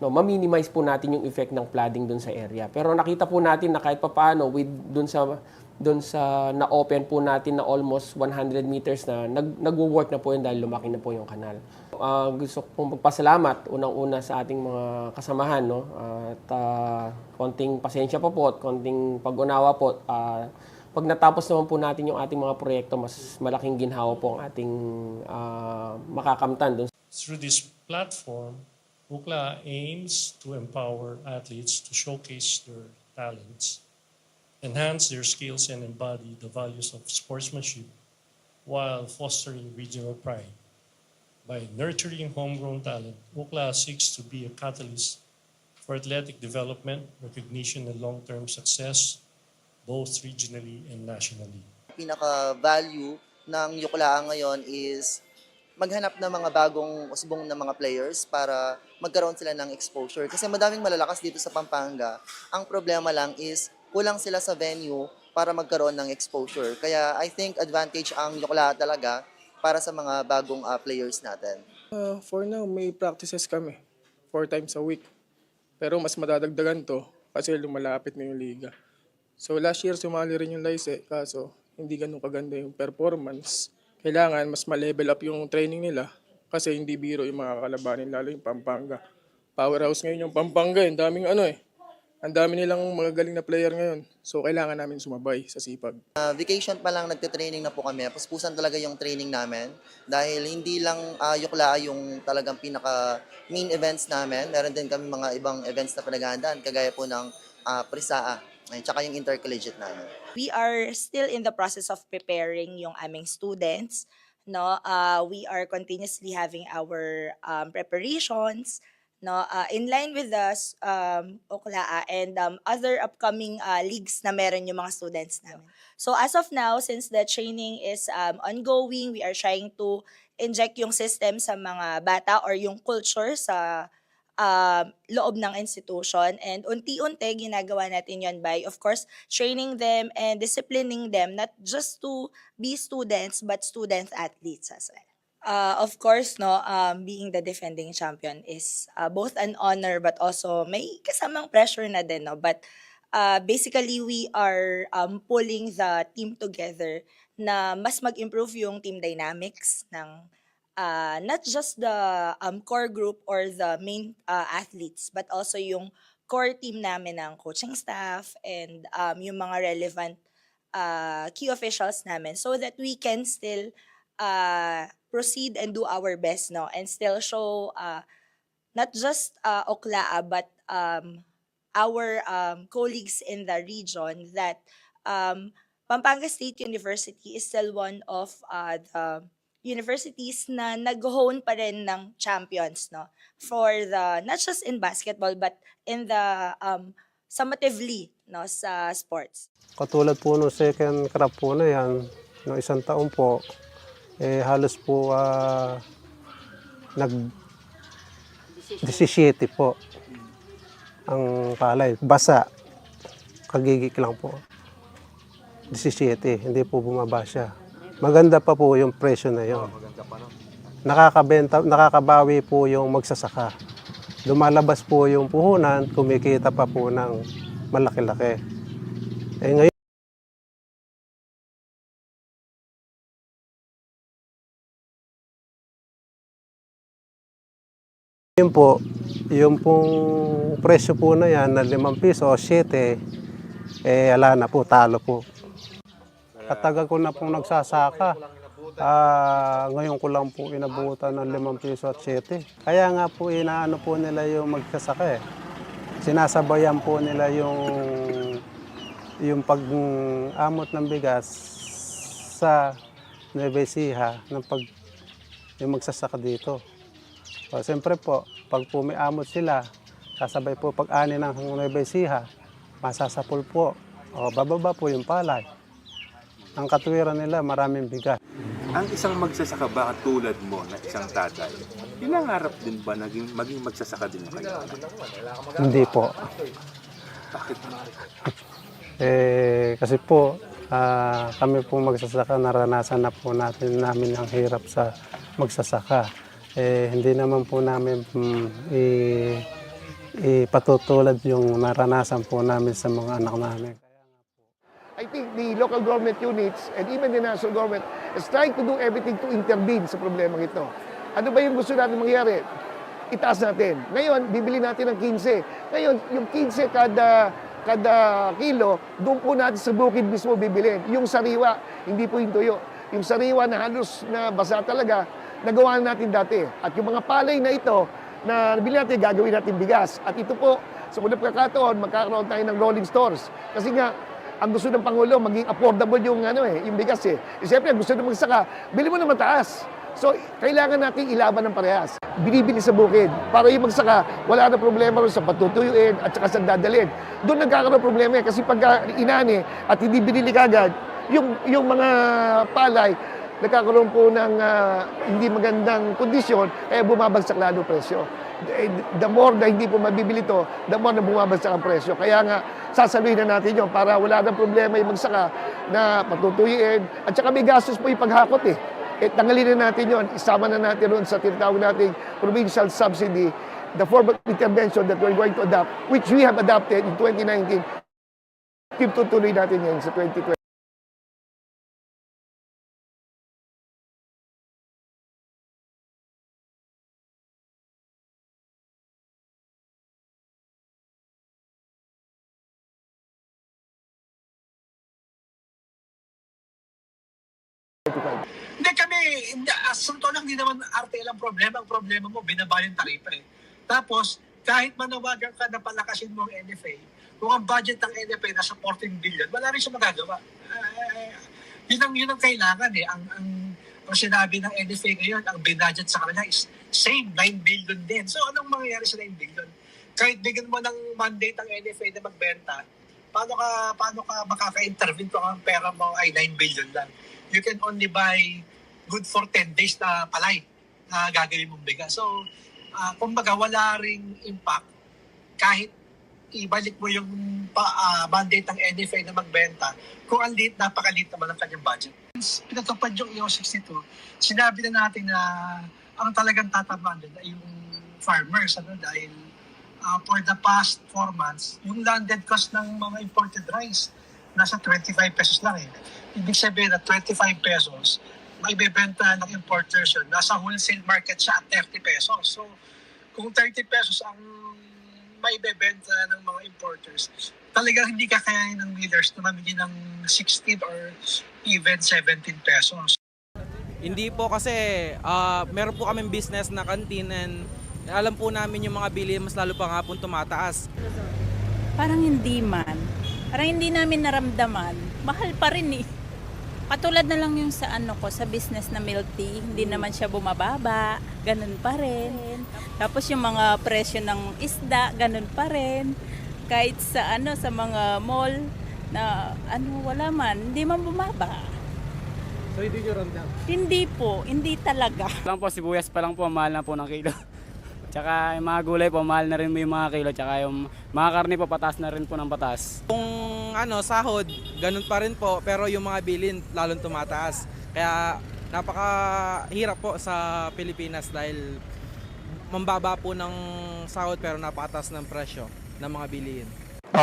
no, ma-minimize po natin yung effect ng flooding dun sa area. Pero nakita po natin na kahit papaano with dun sa na-open po natin na almost 100 meters na nagwo-work na po yun dahil lumaki na po yung kanal. Gusto ko pong magpasalamat unang-una sa ating mga kasamahan, no? At konting pasensya pa po at konting pag-unawa po. Pag natapos naman po natin yung ating mga proyekto, mas malaking ginhawa po ang ating makakamtan dun. Through this platform, UCLA aims to empower athletes to showcase their talents, enhance their skills, and embody the values of sportsmanship while fostering regional pride. By nurturing homegrown talent, UCLA seeks to be a catalyst for athletic development, recognition, and long-term success, both regionally and nationally. Pinaka-value ng UCLA ngayon is maghanap ng mga bagong usbong na mga players para magkaroon sila ng exposure. Kasi madaming malalakas dito sa Pampanga. Ang problema lang is kulang sila sa venue para magkaroon ng exposure. Kaya I think advantage ang UCLA talaga para sa mga bagong players natin. For now, may practices kami 4 times a week. Pero mas madadagdagan to kasi lumalapit na yung liga. So last year sumali rin yung Lycée, kaso hindi ganun kaganda yung performance. Kailangan mas ma-level up yung training nila kasi hindi biro yung mga kalabanin, lalo yung Pampanga. Powerhouse ngayon yung Pampanga, ang daming ang dami nilang mga galing na player ngayon. So kailangan namin sumabay sa sipag. Vacation pa lang nagte-training na po kami. Puspusan talaga yung training namin dahil hindi lang UCLA yung talagang pinaka main events namin. Meron din kami mga ibang events na pinaghahandaan kagaya po ng Prisaa. Tsaka yung intercollegiate namin. We are still in the process of preparing yung aming students. No, we are continuously having our preparations. No, in line with the UCLA and other upcoming leagues na meron yung mga students namin. So as of now, since the training is ongoing, we are trying to inject yung system sa mga bata or yung culture sa loob ng institution, and unti-unti ginagawa natin yon by, of course, training them and disciplining them not just to be students but student athletes as well. Of course, no, being the defending champion is both an honor but also may kasamang pressure na din, no? But basically, we are pulling the team together na mas mag-improve yung team dynamics ng not just the core group or the main athletes, but also yung core team namin ng coaching staff and yung mga relevant key officials namin, so that we can still proceed and do our best, no, and still show not just UCLA but our colleagues in the region that Pampanga State University is still one of the universities na nag-hone pa rin ng champions, no, for the not just in basketball but in the summatively, no, sa sports. Katulad po nung second crop po na yan, no, 1 taon po, halos po nag-17 po ang palay. Basa, kagigik lang po. 17, hindi po bumaba siya. Maganda pa po yung presyo na yun. Nakakabawi po yung magsasaka. Lumalabas po yung puhunan, kumikita pa po ng malaki-laki. Ngayon, yun po, yung pong presyo po na yan na 5 piso o 7, ala na po, talo po. Katagal ko na pong nagsasaka. Ngayon ko lang po inabutan ng 5 piso at 7. Kaya nga po inaano po nila yung magsasaka eh. Sinasabayan po nila yung pag-amot ng bigas sa Nueva Ecija ng yung magsasaka dito. So, siyempre po, pag po may amot sila, kasabay po pag-ani ng Nueva Ecija, masasapol po. O bababa po yung palay. Ang katwiran nila, maraming bigas. Ang isang magsasaka ba tulad mo na isang tatay, pinangarap din ba maging magsasaka din kayo? Hindi po. Bakit? Kasi po, kami po magsasaka, naranasan na po namin ang hirap sa magsasaka. Hindi naman po namin ipatutulad yung naranasan po namin sa mga anak namin. I think the local government units and even the national government is trying to do everything to intervene sa problema ito. Ano ba yung gusto natin mangyari? Itaas natin. Ngayon, bibili natin ng 15. Ngayon, yung 15 kada kilo, doon po natin sa bukid mismo bibilin. Yung sariwa, hindi po yung tuyo. Yung sariwa na halos na basa talaga, nagawa natin dati. At yung mga palay na ito, na nabili natin, gagawin natin bigas. At ito po, sa unang pagkakataon, magkakaroon tayo ng rolling stores. Kasi nga, ang gusto ng Pangulo, maging affordable yung, yung bigas eh. Siyempre, gusto ng magsaka, bili mo na mataas. So, kailangan natin ilaban ng parehas. Binibili sa bukid. Para yung magsaka, wala na problema rin sa patutuyuin at saka sa dadalhin. Doon nagkakaroon problema eh. Kasi pag inani at hindi binili kagad, yung mga palay, nagkakaroon po ng hindi magandang kondisyon, kaya bumabagsak lalo presyo. The more na hindi po mabibili to, the more na bumabagsak ang presyo. Kaya nga, sasabihin na natin yun para wala nang problema yung magsaka na patutuyin. At saka may gastos po yung paghakot eh. Tanggalin na natin yun. Isama na natin ron sa tinatawag nating provincial subsidy, the form of intervention that we're going to adopt, which we have adopted in 2019. Tutuloy natin yan sa 2020. Hindi kami, asunto lang, hindi naman RTL ang problema. Ang problema mo, binaba yung taripa eh. Tapos, kahit manawagan ka na palakasin mo ang NFA, kung ang budget ng NFA nasa 14 billion, wala rin siya magagawa. Yun ang kailangan eh. Ang sinabi ng NFA ngayon, ang binudget sa kanila is same 9 billion din. So, anong mangyayari sa 9 billion? Kahit bigyan mo ng mandate ang NFA na magbenta, paano ka makaka-intervene kung ang pera mo ay 9 billion lang? You can only buy good for 10 days na palay na gagawin mong bigas. So, kumbaga wala ring impact kahit ibalik mo yung mandate ng NFA na magbenta kung ang napakaliit naman ang kanyang budget. Pinatupad yung EO 62, sinabi na natin na ang talagang tatamaan din ay yung farmers. Dahil for the past 4 months, yung landed cost ng mga imported rice nasa 25 pesos lang eh. Ibig sabihin na 25 pesos, may bebenta ng importers yun. Nasa wholesale market siya at 30 pesos. So, kung 30 pesos ang may bebenta ng mga importers, talagang hindi kakayanin ng millers na mamili ng 16 or even 17 pesos. Hindi po kasi meron po kaming business na canteen and alam po namin yung mga bili mas lalo pa nga po tumataas. Parang hindi man. Parang hindi namin naramdaman. Mahal pa rin eh. Katulad na lang yung sa sa business na milk tea, hindi naman siya bumababa, ganun pa rin. Tapos yung mga presyo ng isda, ganun pa rin. Kahit sa sa mga mall na wala man, hindi man bumaba. So hindi nyo ramdam? Hindi po, hindi talaga. Lang po, sibuyas pa lang po, mahal na po ng kilo. Tsaka yung mga gulay po, mahal na rin mo yung mga kilo. Tsaka yung mga karne po, patas na rin po ng patas. Kung sahod, ganun pa rin po, pero yung mga bilin lalong tumataas. Kaya napakahirap po sa Pilipinas dahil mambaba po ng sahod pero napakataas ng presyo ng mga bilihin.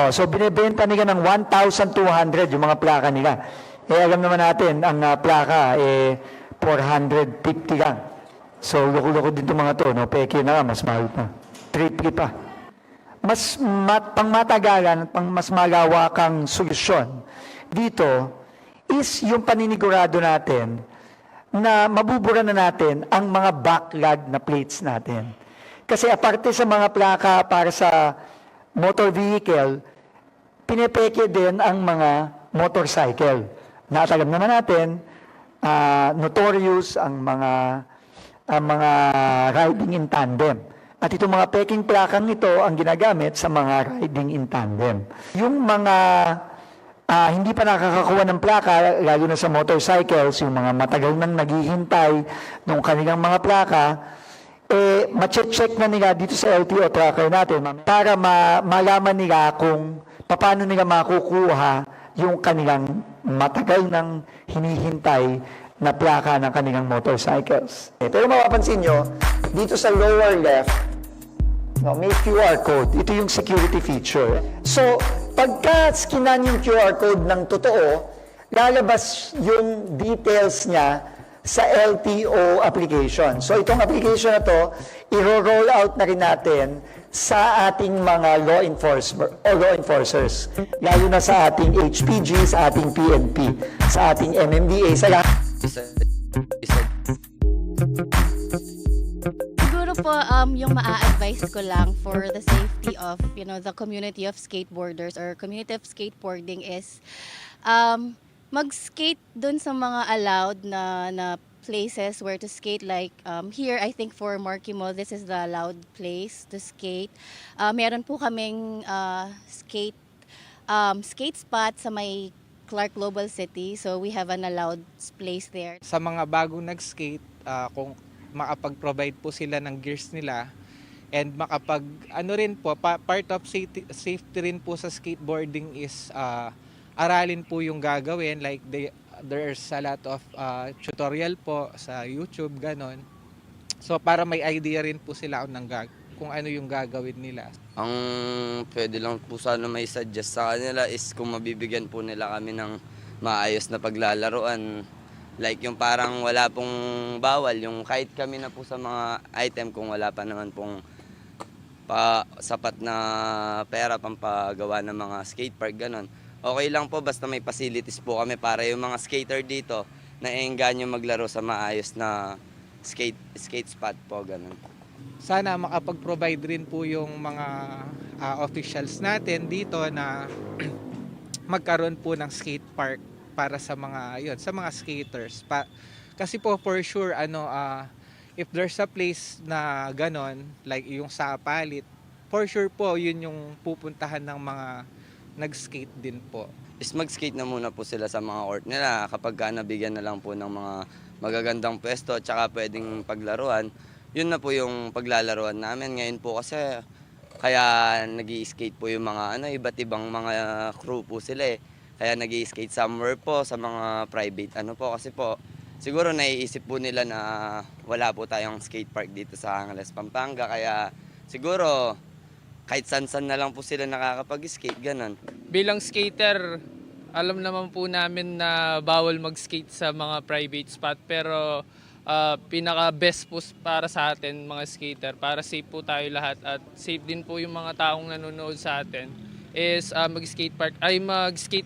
So binibenta nila ng 1,200 yung mga plaka nila. Alam naman natin, ang plaka 450 lang. So, loko-loko din itong mga to, no? Peke na mas mahal pa. 3P pa. Pang matagalan, mas malawakang solusyon dito is yung paninigurado natin na mabubura na natin ang mga backlog na plates natin. Kasi aparte sa mga plaka para sa motor vehicle, pinepeke din ang mga motorcycle. Natagam naman natin, notorious ang mga riding in tandem. At itong mga peking plakang ito ang ginagamit sa mga riding in tandem. Yung mga hindi pa nakakakuha ng plaka, lalo na sa motorcycles, yung mga matagal nang naghihintay ng kanilang mga plaka, ma-check na nila dito sa LTO tracker natin para malaman nila kung paano nila makukuha yung kanilang matagal nang hinihintay na plaka ng kanilang motorcycles. Pero mapapansin nyo, dito sa lower left, No, may QR code. Ito yung security feature. So, pagka skinan yung QR code ng totoo, lalabas yung details niya sa LTO application. So, itong application na to, i-roll out na rin natin sa ating mga law enforcers. Lalo na sa ating HPG, sa ating PNP, sa ating MMDA, sa lahat. Siguro po, yung maa-advise ko lang for the safety of, the community of skateboarders or community of skateboarding is mag-skate dun sa mga allowed na places where to skate. Like here, I think for Marquee Mall, this is the allowed place to skate. Meron po kaming skate spot sa may Clark Global City. So we have an allowed place there. Sa mga bagong nag-skate, kung makapag-provide po sila ng gears nila and part of safety rin po sa skateboarding is aralin po yung gagawin, like there's a lot of tutorial po sa YouTube, ganon. So para may idea rin po sila kung ano yung gagawin nila. Ang pwede lang po sana may suggest sa kanila is kung mabibigyan po nila kami ng maayos na paglalaruan. Like yung parang wala pong bawal, yung kahit kami na po sa mga item kung wala pa naman pong sapat na pera pampagawa ng mga skate park, ganon. Okay lang po basta may facilities po kami para yung mga skater dito naengganyo maglaro sa maayos na skate spot po, ganun. Sana makapag-provide rin po yung mga officials natin dito na magkaroon po ng skate park para sa mga skaters. Kasi po for sure if there's a place na ganon like yung sa Palit, for sure po yun yung pupuntahan ng mga nag-skate din po. Is mag-skate na muna po sila sa mga court nila kapag nabigyan na lang po ng mga magagandang pwesto at saka pwedeng paglaruan. Yun na po yung paglalaruan namin. Ngayon po kasi kaya nag-i-skate po yung mga iba't ibang mga crew po sila eh. Kaya nag-i-skate somewhere po sa mga private po kasi po siguro naiisip po nila na wala po tayong skate park dito sa Angeles, Pampanga. Kaya siguro kahit san-san na lang po sila nakakapag-skate, ganun. Bilang skater, alam naman po namin na bawal mag-skate sa mga private spot, pero pinaka-best po para sa atin mga skater, para safe po tayo lahat at safe din po yung mga taong nanonood sa atin, is mag-skate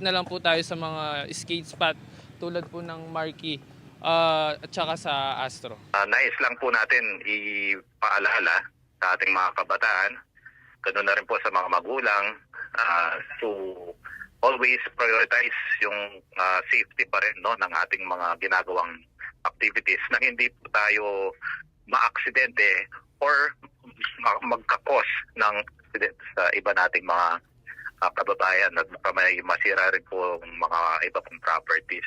na lang po tayo sa mga skate spot tulad po ng Marquee at saka sa Astro. Nais lang po natin ipaalala sa ating mga kabataan, ganoon na rin po sa mga magulang, to always prioritize yung safety pa rin ng ating mga ginagawang activities na hindi po tayo ma-aksidente or magkakos ng accident sa iba nating mga kababayan at may masira rin po mga iba pong properties.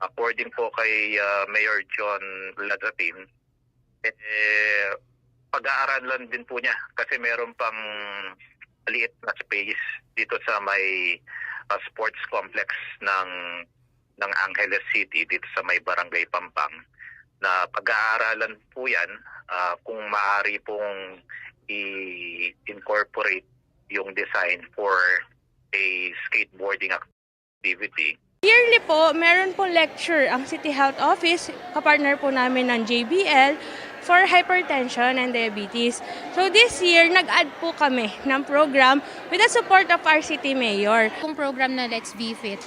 According po kay Mayor John Ladrapin, pag-aaralan din po niya kasi meron pang liit na space dito sa may sports complex ng Angeles City dito sa may Barangay Pampang na pag-aaralan po yan kung maaari pong i-incorporate yung design for a skateboarding activity. Yearly po, meron po lecture ang City Health Office, kapartner po namin ng JBL, for hypertension and diabetes. So this year, nag-add po kami ng program with the support of our city mayor. Kung program na Let's Be Fit,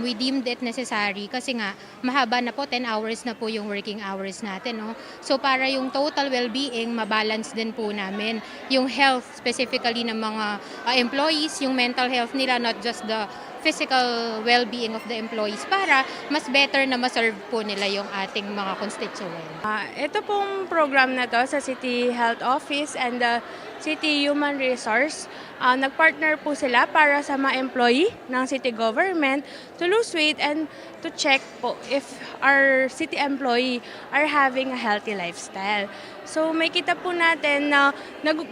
we deemed it necessary kasi nga mahaba na po, 10 hours na po yung working hours natin. No? So para yung total well-being, mabalance din po namin. Yung health specifically ng mga employees, yung mental health nila, not just the physical well-being of the employees para mas better na maserve po nila yung ating mga constituents. Ito pong program na to sa City Health Office and the City Human Resource. Nagpartner po sila para sa mga employee ng city government to lose weight and to check po if our city employee are having a healthy lifestyle. So may kita po natin na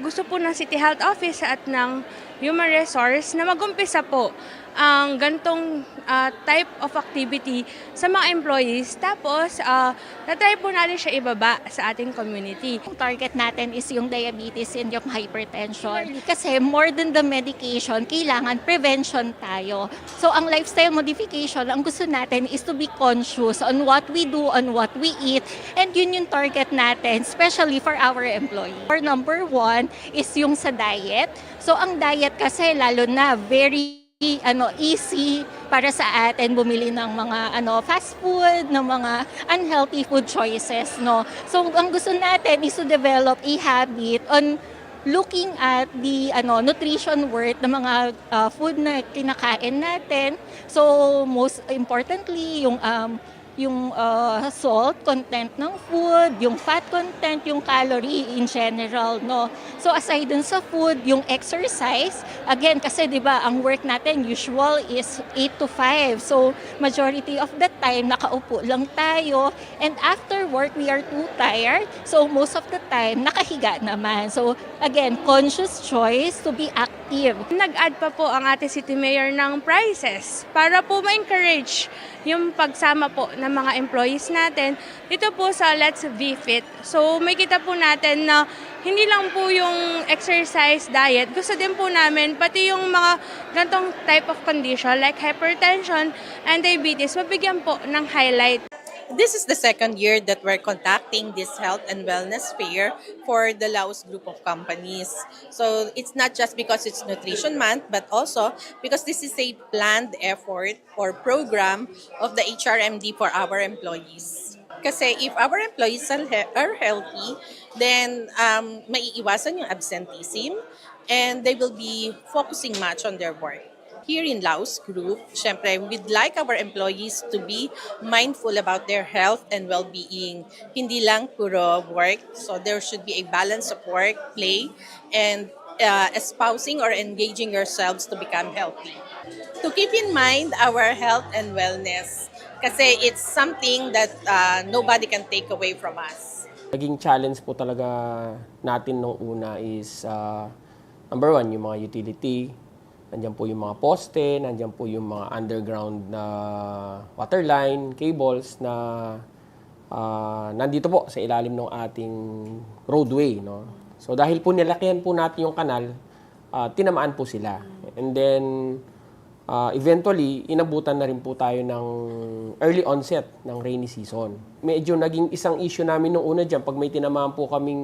gusto po ng City Health Office at ng Human Resource na magumpisa po ang gantong type of activity sa mga employees. Tapos, na-try po natin siya ibaba sa ating community. Ang target natin is yung diabetes and yung hypertension. Kasi more than the medication, kailangan prevention tayo. So ang lifestyle modification, ang gusto natin is to be conscious on what we do, on what we eat, and yun yung target natin, especially for our employees. Our number one is yung sa diet. So ang diet kasi lalo na very easy para sa atin bumili ng mga fast food, ng mga unhealthy food choices, no. So ang gusto natin is to develop a habit on looking at the nutrition worth ng mga food na kinakain natin. So most importantly yung salt content ng food, yung fat content, yung calorie in general, no. So aside dun sa food, yung exercise, again kasi 'di ba, ang work natin usual is 8 to 5. So majority of the time nakaupo lang tayo, and after work we are too tired. So most of the time nakahiga naman. So again, conscious choice to be active. Nag-add pa po ang ating City Mayor ng prizes para po ma-encourage yung pagsama po ng mga employees natin dito po sa Let's Be Fit. So may kita po natin na hindi lang po yung exercise, diet, gusto din po namin pati yung mga gantong type of condition like hypertension and diabetes, mabigyan po ng highlight. This is the second year that we're conducting this health and wellness fair for the Laos group of companies. So it's not just because it's Nutrition Month, but also because this is a planned effort or program of the HRMD for our employees. Kasi if our employees are healthy, then maiiwasan yung absenteeism and they will be focusing much on their work. Here in Laos Group, syempre, we'd like our employees to be mindful about their health and well-being. Hindi lang puro work, so there should be a balance of work, play, and espousing or engaging yourselves to become healthy. To keep in mind our health and wellness, kasi it's something that nobody can take away from us. Naging challenge po talaga natin nung una is number one, yung mga utility. Nandiyan po yung mga poste, nandiyan po yung mga underground na water line, cables na nandito po sa ilalim ng ating roadway, no? So dahil po nilakihan po natin yung kanal, tinamaan po sila. And then eventually inabutan na rin po tayo ng early onset ng rainy season. Medyo naging isang issue namin nung una diyan pag may tinamaan po kaming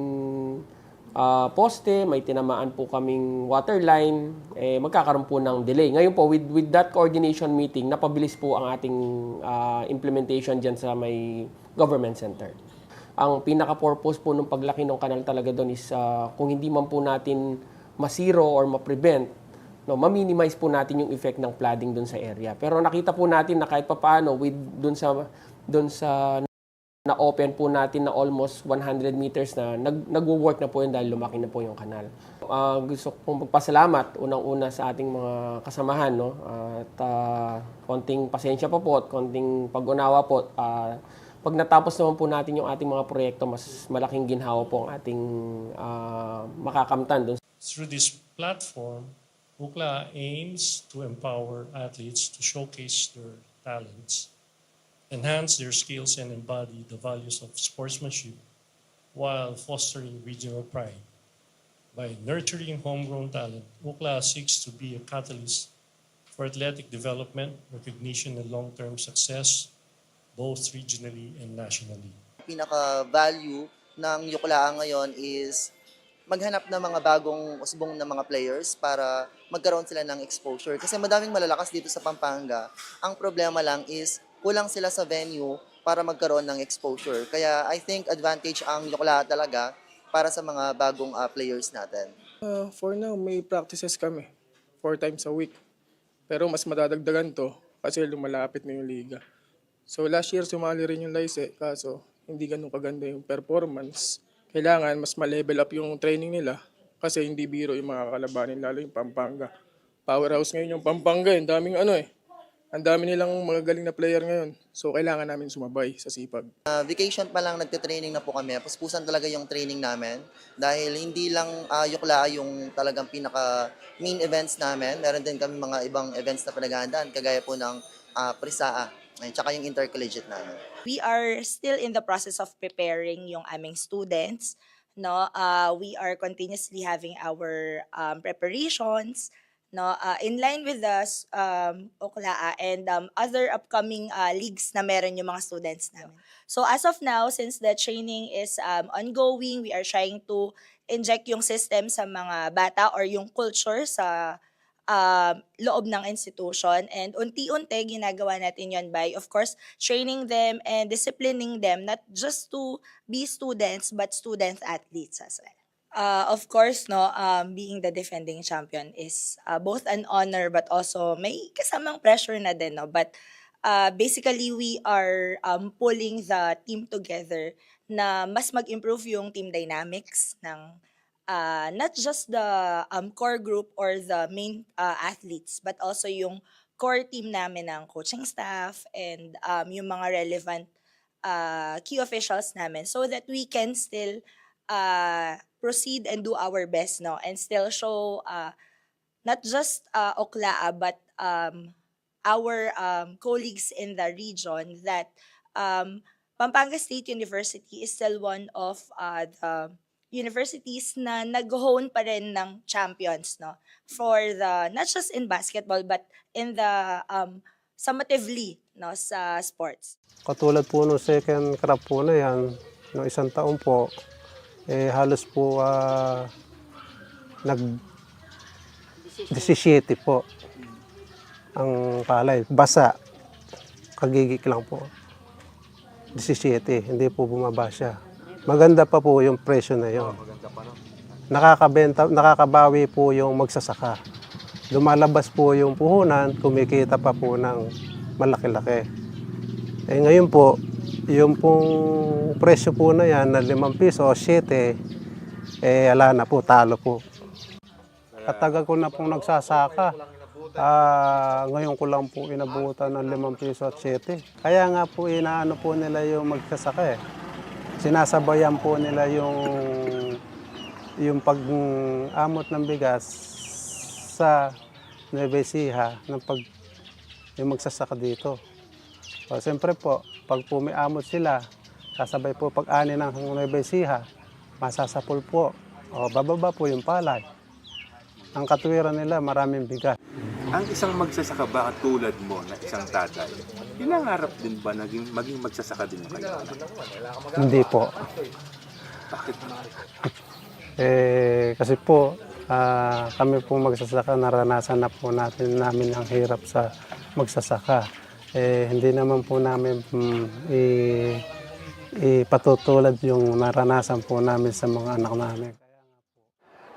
poste, may tinamaan po kaming water line, magkakaroon po ng delay. Ngayon po, with that coordination meeting, napabilis po ang ating implementation dyan sa may government center. Ang pinaka-purpose po ng paglaki ng kanal talaga doon is kung hindi man po natin masiro or ma-prevent, no, ma-minimize po natin yung effect ng flooding doon sa area. Pero nakita po natin na kahit papaano, doon sa na-open po natin na almost 100 meters na nagwo-work na po yun dahil lumaki na po yung kanal. Gusto kong magpasalamat unang-una sa ating mga kasamahan, no? At konting pasensya pa po at konting pag-unawa po. Pag natapos naman po natin yung ating mga proyekto, mas malaking ginhawa po ang ating makakamtan doon. Through this platform, UCLA aims to empower athletes to showcase their talents, enhance their skills, and embody the values of sportsmanship while fostering regional pride. By nurturing homegrown talent, UCLA seeks to be a catalyst for athletic development, recognition, and long-term success, both regionally and nationally. Pinaka-value ng UCLA ngayon is maghanap ng mga bagong usbong na mga players para magkaroon sila ng exposure. Kasi madaming malalakas dito sa Pampanga. Ang problema lang is kulang sila sa venue para magkaroon ng exposure. Kaya I think advantage ang UCLA talaga para sa mga bagong players natin. For now, may practices kami 4 times a week. Pero mas madadagdagan to kasi lumalapit na yung liga. So last year sumali rin yung Laise, kaso hindi ganun kaganda yung performance. Kailangan mas ma-level up yung training nila Kasi hindi biro yung mga kalabanin, lalo yung Pampanga. Powerhouse ngayon yung Pampanga, ang daming ang dami nilang magagaling na player ngayon. So kailangan namin sumabay sa sipag. Vacation pa lang nagte-training na po kami. Puspusan talaga yung training namin dahil hindi lang Yukla yung talagang pinaka main events namin. Meron din kami mga ibang events na pinaghahandaan kagaya po ng Prisaa at saka yung intercollegiate namin. We are still in the process of preparing yung aming students. No, we are continuously having our preparations. No, in line with the Oklaa and other upcoming leagues na meron yung mga students namin. So as of now, since the training is ongoing, we are trying to inject yung system sa mga bata or yung culture sa loob ng institution, and unti-unti ginagawa natin yon by, of course, training them and disciplining them, not just to be students but student athletes as well. Of course, no, being the defending champion is both an honor but also may kasamang pressure na din, no? But basically, we are pulling the team together na mas mag-improve yung team dynamics ng not just the core group or the main athletes, but also yung core team namin ng coaching staff and yung mga relevant key officials namin, so that we can still proceed and do our best, no, and still show not just Oklaa but our colleagues in the region that Pampanga State University is still one of the universities na nag-hone pa rin ng champions, no, for the not just in basketball but in the summatively, no, sa sports. Katulad po nung second crop po na yan, no, isang taon po, halos po nag-17 po ang palay. Basa, kagigik lang po. 17, hindi po bumaba siya. Maganda pa po yung presyo na yun. Nakakabawi po yung magsasaka. Lumalabas po yung puhunan, kumikita pa po ng malaki-laki. Ngayon po, yung pong presyo po na yan na 5 piso o 7, ala na po, talo po. Katagal ko na pong nagsasaka. Ngayon ko lang po inabutan ng 5 piso at 7. Kaya nga po inaano po nila yung magsasaka . Sinasabayan po nila yung pag-amot ng bigas sa Nueva Ecija ng yung magsasaka dito. O, siyempre po, pag pumiamot sila, kasabay po pag-ani ng Nueva Ecija, masasapol po. O, bababa po yung palay. Ang katuwiran nila, maraming bigas. Ang isang magsasaka ba tulad mo na isang tatay, pinangarap din ba maging magsasaka din kayo? Hindi po. Bakit? Kasi po, kami po magsasaka, naranasan na po namin ang hirap sa magsasaka. Hindi naman po namin ipatutulad yung naranasan po namin sa mga anak namin.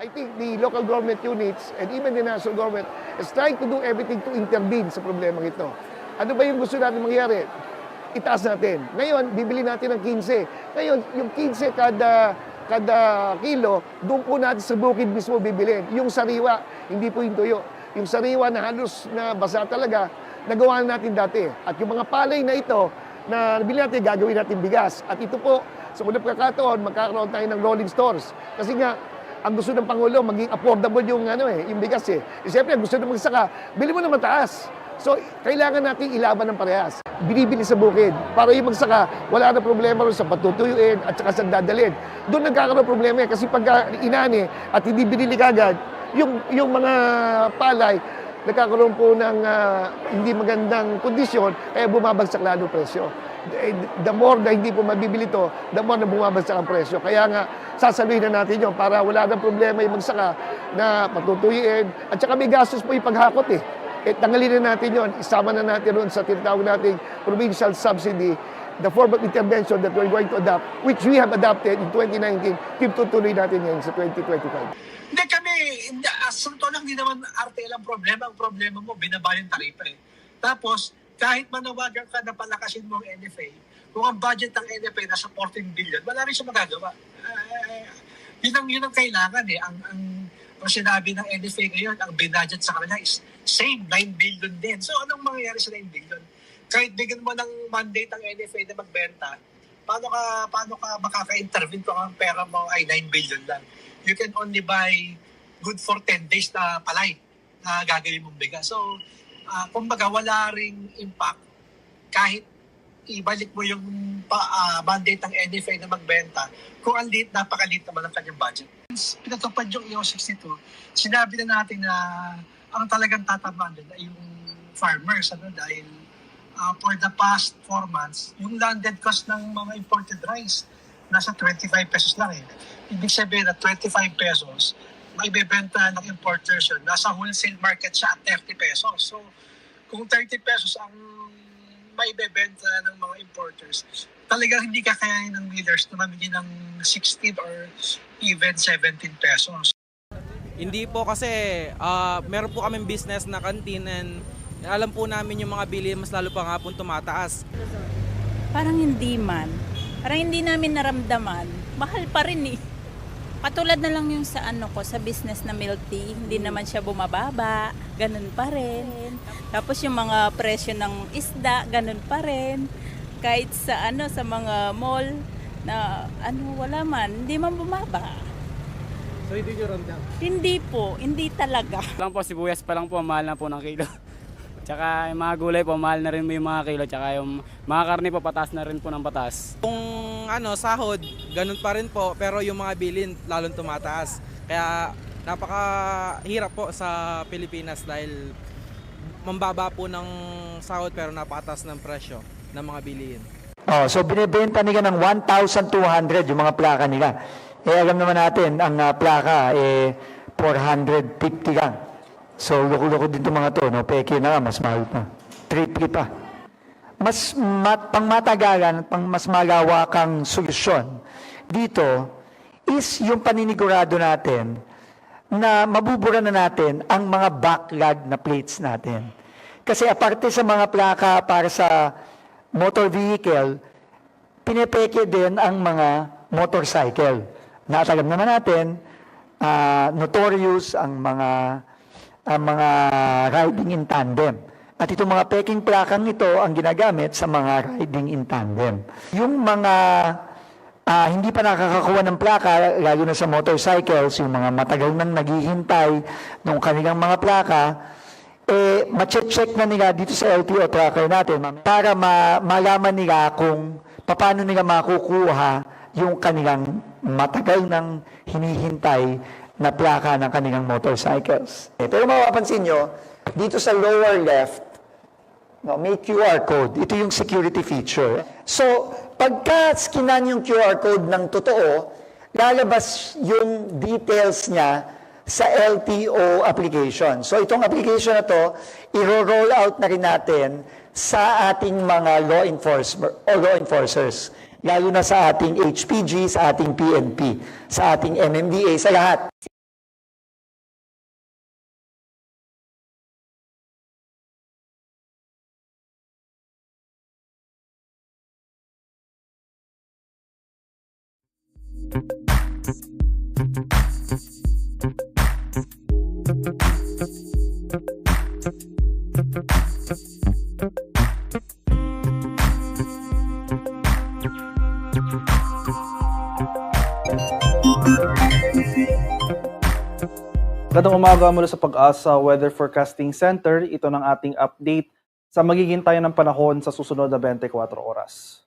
I think the local government units and even the national government is trying to do everything to intervene sa problema ito. Ano ba yung gusto natin mangyari? Itaas natin. Ngayon, bibili natin ng 15. Ngayon, yung 15 kada kilo, doon po natin sa bukid mismo bibilin. Yung sariwa, hindi po yung tuyo. Yung sariwa na halos na basa talaga, nagawa natin dati. At yung mga palay na ito, na nabili natin, gagawin natin bigas. At ito po, sa unang pagkakataon, magkakaroon tayo ng rolling stores. Kasi nga, ang gusto ng Pangulo, maging affordable yung, yung bigas . Siyempre, gusto ng magsaka, bili mo na mataas. So, kailangan natin ilaban ng parehas. Binibili sa bukid. Para yung magsaka, wala na problema rin sa patutuyuin at saka sa dadalhin. Doon nagkakaroon problema kasi pagka inani at hindi binili kagad, yung mga palay, nagkakaroon po ng hindi magandang kondisyon, kaya bumabagsak lalo presyo. The more na hindi po mabibili ito, the more na bumabagsak ang presyo. Kaya nga, sasaluhin na natin yun para wala nang problema yung magsaka na patutuyin. At saka may gastos po yung paghakot . Tanggalin na natin yun, isama na natin ron sa tinatawag nating provincial subsidy, the form of intervention that we're going to adopt, which we have adopted in 2019, tutuloy natin ngayon sa 2025. Hindi kami, asunto lang, hindi naman RTL ang problema. Ang problema mo, binaba yung taripa . Tapos, kahit manawagan ka na palakasin mo ang NFA, kung ang budget ng NFA nasa 14 billion, wala rin siya magagawa. Yun ang kailangan eh. Ang sinabi ng NFA ngayon, ang binudget sa kanila is same 9 billion din. So anong mangyayari sa 9 billion? Kahit bigyan mo ng mandate ang NFA na magbenta, paano ka makaka-intervene kung ang pera mo ay 9 billion lang? You can only buy good for 10 days na palay na gagawin mong bigas. So, kumbaga wala ring impact kahit ibalik mo yung mandate ng NFA na magbenta kung napakaliit naman ang kanyang budget. Pinatupad yung EO 62, sinabi na natin na ang talagang tatamaan din ay yung farmers dahil for the past 4 months, yung landed cost ng mga imported rice nasa 25 pesos lang eh. Ibig sabihin na 25 pesos may bebenta ng importers yun. Nasa wholesale market siya at 30 pesos. So, kung 30 pesos ang may bebenta ng mga importers, talagang hindi kakayanin ng millers na mamili ng 16 or even 17 pesos. Hindi po kasi meron po kaming business na canteen and alam po namin yung mga bilhin mas lalo pa nga po tumataas. Parang hindi man. Parang hindi namin naramdaman. Mahal pa rin eh. Patulad na lang yung sa sa business na milk tea, hindi naman siya bumababa, ganun pa rin. Tapos yung mga presyo ng isda, ganun pa rin. Kahit sa sa mga mall na wala man, hindi man bumaba. So hindi nyo ramdam? Hindi po, hindi talaga. Lang po, sibuyas pa lang po, mahal na po ng kilo. Tsaka yung mga gulay po, mahal na rin mo yung mga kilo. Tsaka yung mga karne po, patas na rin po ng patas. Kung sahod, ganun pa rin po, pero yung mga bilhin lalong tumataas. Kaya napakahirap po sa Pilipinas dahil mambaba po ng sahod pero napakataas ng presyo ng mga bilihin. So binibenta nila ng 1,200 yung mga plaka nila. Alam naman natin, ang plaka 450 lang. So loko-loko din itong mga to, peke na mas mahal pa. 3P pa. Pangmatagalan at mas malawakang solusyon dito is yung paninigurado natin na mabubura na natin ang mga backlog na plates natin. Kasi aparte sa mga plaka para sa motor vehicle, pinepeke din ang mga motorcycle. Alam naman natin, notorious ang mga riding in tandem. At itong mga peking plakang ito ang ginagamit sa mga riding in tandem. Yung mga hindi pa nakakakuha ng plaka, lalo na sa motorcycles, yung mga matagal nang naghihintay ng kanilang mga plaka, ma-check na nila dito sa LTO tracker natin para malaman nila kung paano nila makukuha yung kanilang matagal nang hinihintay na plaka ng kanilang motorcycles. Pero mapapansin nyo, dito sa lower left, may QR code. Ito yung security feature. So, pagka skinan yung QR code ng totoo, lalabas yung details niya sa LTO application. So, itong application na to, i-roll out na rin natin sa ating mga law enforcers. Lalo na sa ating HPG, sa ating PNP, sa ating MMDA, sa lahat. Magandang umaga mula sa Pag-asa Weather Forecasting Center. Ito ng ating update sa magiging tayo ng panahon sa susunod na 24 oras.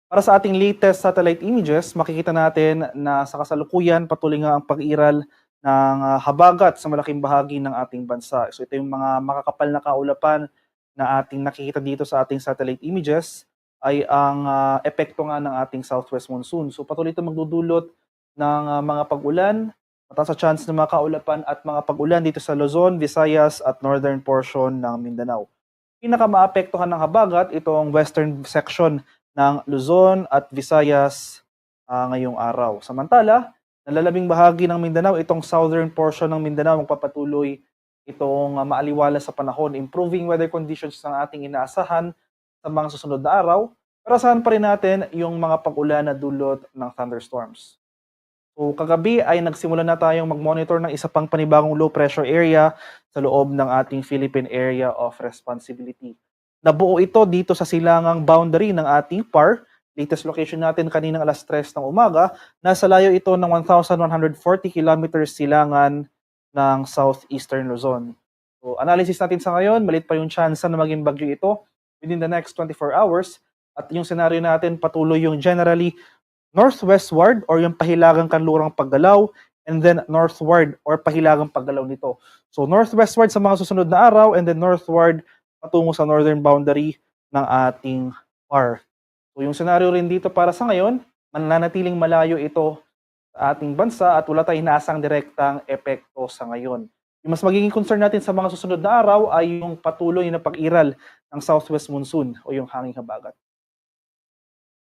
Para sa ating latest satellite images, makikita natin na sa kasalukuyan patuloy nga ang pag-iral ng habagat sa malaking bahagi ng ating bansa. So ito yung mga makakapal na kaulapan na ating nakikita dito sa ating satellite images ay ang epekto nga ng ating southwest monsoon. So patuloy ito magdudulot ng mga pag-ulan, mataas sa chance ng mga kaulapan at mga pag-ulan dito sa Luzon, Visayas at northern portion ng Mindanao. Pinakamaapektuhan ng habagat itong western section ng Luzon at Visayas ngayong araw. Samantala, nalalabing bahagi ng Mindanao, itong southern portion ng Mindanao magpapatuloy itong maaliwalas sa panahon, improving weather conditions ng ating inaasahan sa mga susunod na araw. Pero asahan pa rin natin yung mga pag-ulan na dulot ng thunderstorms. So kagabi ay nagsimula na tayong mag-monitor ng isa pang panibagong low pressure area sa loob ng ating Philippine Area of Responsibility. Nabuo ito dito sa silangang boundary ng ating PAR. Latest location natin kaninang alas 3 ng umaga. Nasa layo ito ng 1,140 kilometers silangan ng southeastern Luzon. So analysis natin sa ngayon, maliit pa yung chance na maging bagyo ito within the next 24 hours. At yung scenario natin, patuloy yung generally northwestward or yung pahilagang kanlurang paggalaw, and then northward or pahilagang paggalaw nito. So northwestward sa mga susunod na araw, and then northward patungo sa northern boundary ng ating PAR. So yung scenario rin dito para sa ngayon, mananatiling malayo ito sa ating bansa at wala tayong inaasang direktang epekto sa ngayon. Yung mas magiging concern natin sa mga susunod na araw ay yung patuloy na pag-iral ng southwest monsoon o yung hanging habagat.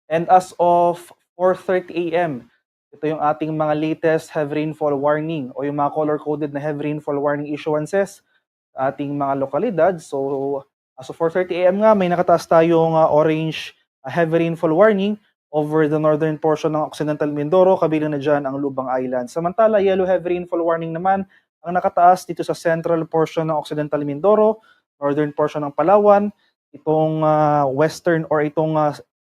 And as of 4:30 a.m., ito yung ating mga latest heavy rainfall warning o yung mga color-coded na heavy rainfall warning issuances sa ating mga lokalidad. So, as of 4:30 a.m. nga, may nakataas tayong orange heavy rainfall warning over the northern portion ng Occidental Mindoro, kabilang na dyan ang Lubang Island. Samantala, yellow heavy rainfall warning naman ang nakataas dito sa central portion ng Occidental Mindoro, northern portion ng Palawan, itong western or itong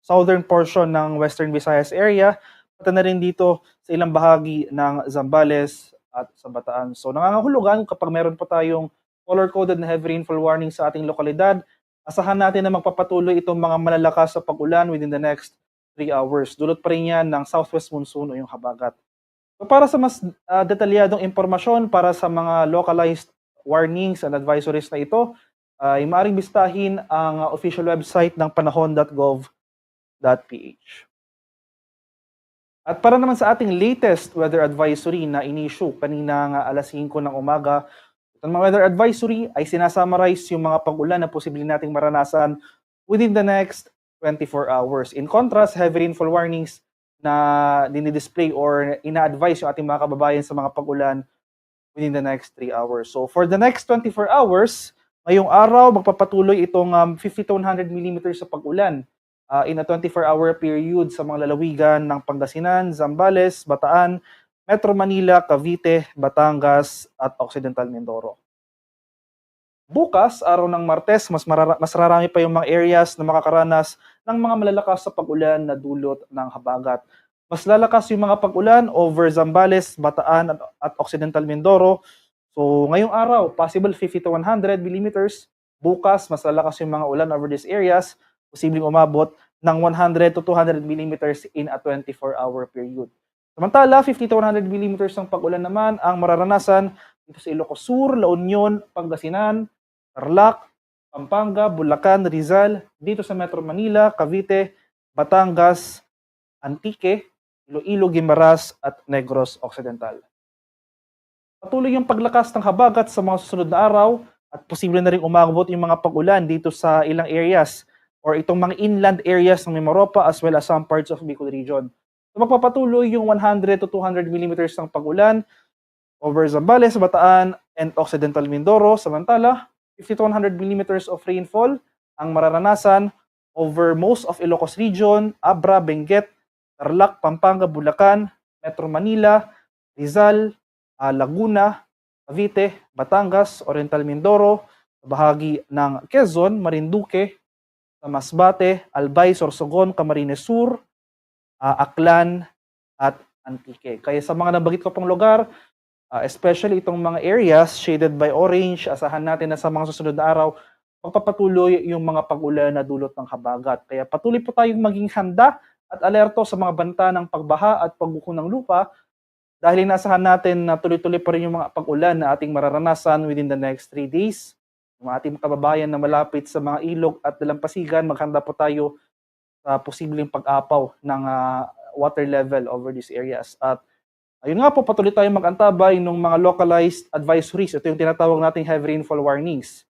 southern portion ng Western Visayas area, pati na rin dito sa ilang bahagi ng Zambales at sa Bataan. So nangangahulugan kapag meron pa tayong color-coded na heavy rainfall warning sa ating lokalidad, asahan natin na magpapatuloy itong mga malalakas sa pag-ulan within the next 3 hours. Dulot pa rin yan ng southwest monsoon o yung habagat. So para sa mas detalyadong impormasyon para sa mga localized warnings and advisories na ito, ay maaaring bistahin ang official website ng panahon.gov.ph. At para naman sa ating latest weather advisory na in-issue kanina nga alas 5 ng umaga, itong mga weather advisory ay sinasummarize yung mga pag-ulan na posibleng nating maranasan within the next 24 hours. In contrast, heavy rainfall warnings na dinidisplay or ina-advise yung ating mga kababayan sa mga pag-ulan within the next 3 hours. So for the next 24 hours, ngayong araw, magpapatuloy itong 50 to 100 millimeters sa pag-ulan in a 24-hour period sa mga lalawigan ng Pangasinan, Zambales, Bataan, Metro Manila, Cavite, Batangas, at Occidental Mindoro. Bukas, araw ng Martes, mas rarami pa yung mga areas na makakaranas ng mga malalakas sa pag-ulan na dulot ng habagat. Mas lalakas yung mga pag-ulan over Zambales, Bataan, at Occidental Mindoro. So, ngayong araw, possible 50 to 100 millimeters. Bukas, mas lalakas yung mga ulan over these areas. Posibleng umabot ng 100 to 200 millimeters in a 24-hour period. Samantala, 50 to 100 millimeters ng pag-ulan naman ang mararanasan dito sa Ilocos Sur, La Union, Pangasinan, Tarlac, Pampanga, Bulacan, Rizal, dito sa Metro Manila, Cavite, Batangas, Antique, Iloilo, Guimaras, at Negros Occidental. Patuloy yung paglakas ng habagat sa mga susunod na araw at posible na rin umabot yung mga pag-ulan dito sa ilang areas or itong mga inland areas ng Mimaropa as well as some parts of Bicol region. So magpapatuloy yung 100 to 200 millimeters ng pag-ulan over Zambales, Bataan, and Occidental Mindoro. Samantala, 50 to 100 millimeters of rainfall ang mararanasan over most of Ilocos region, Abra, Benguet, Tarlac, Pampanga, Bulacan, Metro Manila, Rizal, Laguna, Cavite, Batangas, Oriental Mindoro, bahagi ng Quezon, Marinduque, Masbate, Albay, Sorsogon, Camarines Sur, Aklan, at Antique. Kaya sa mga nabanggit ko pong lugar, especially itong mga areas shaded by orange, asahan natin na sa mga susunod na araw, magpapatuloy yung mga pag-ulan na dulot ng habagat. Kaya patuloy po tayong maging handa at alerto sa mga banta ng pagbaha at pagbuko ng lupa dahil inasahan natin na tuloy-tuloy pa rin yung mga pag-ulan na ating mararanasan within the next 3 days. Yung ating kababayan na malapit sa mga ilog at dalampasigan, maghanda po tayo sa posibleng pag-apaw ng water level over these areas. At ayun nga po, patuloy tayong mag-antabay ng mga localized advisories. Ito yung tinatawag nating heavy rainfall warnings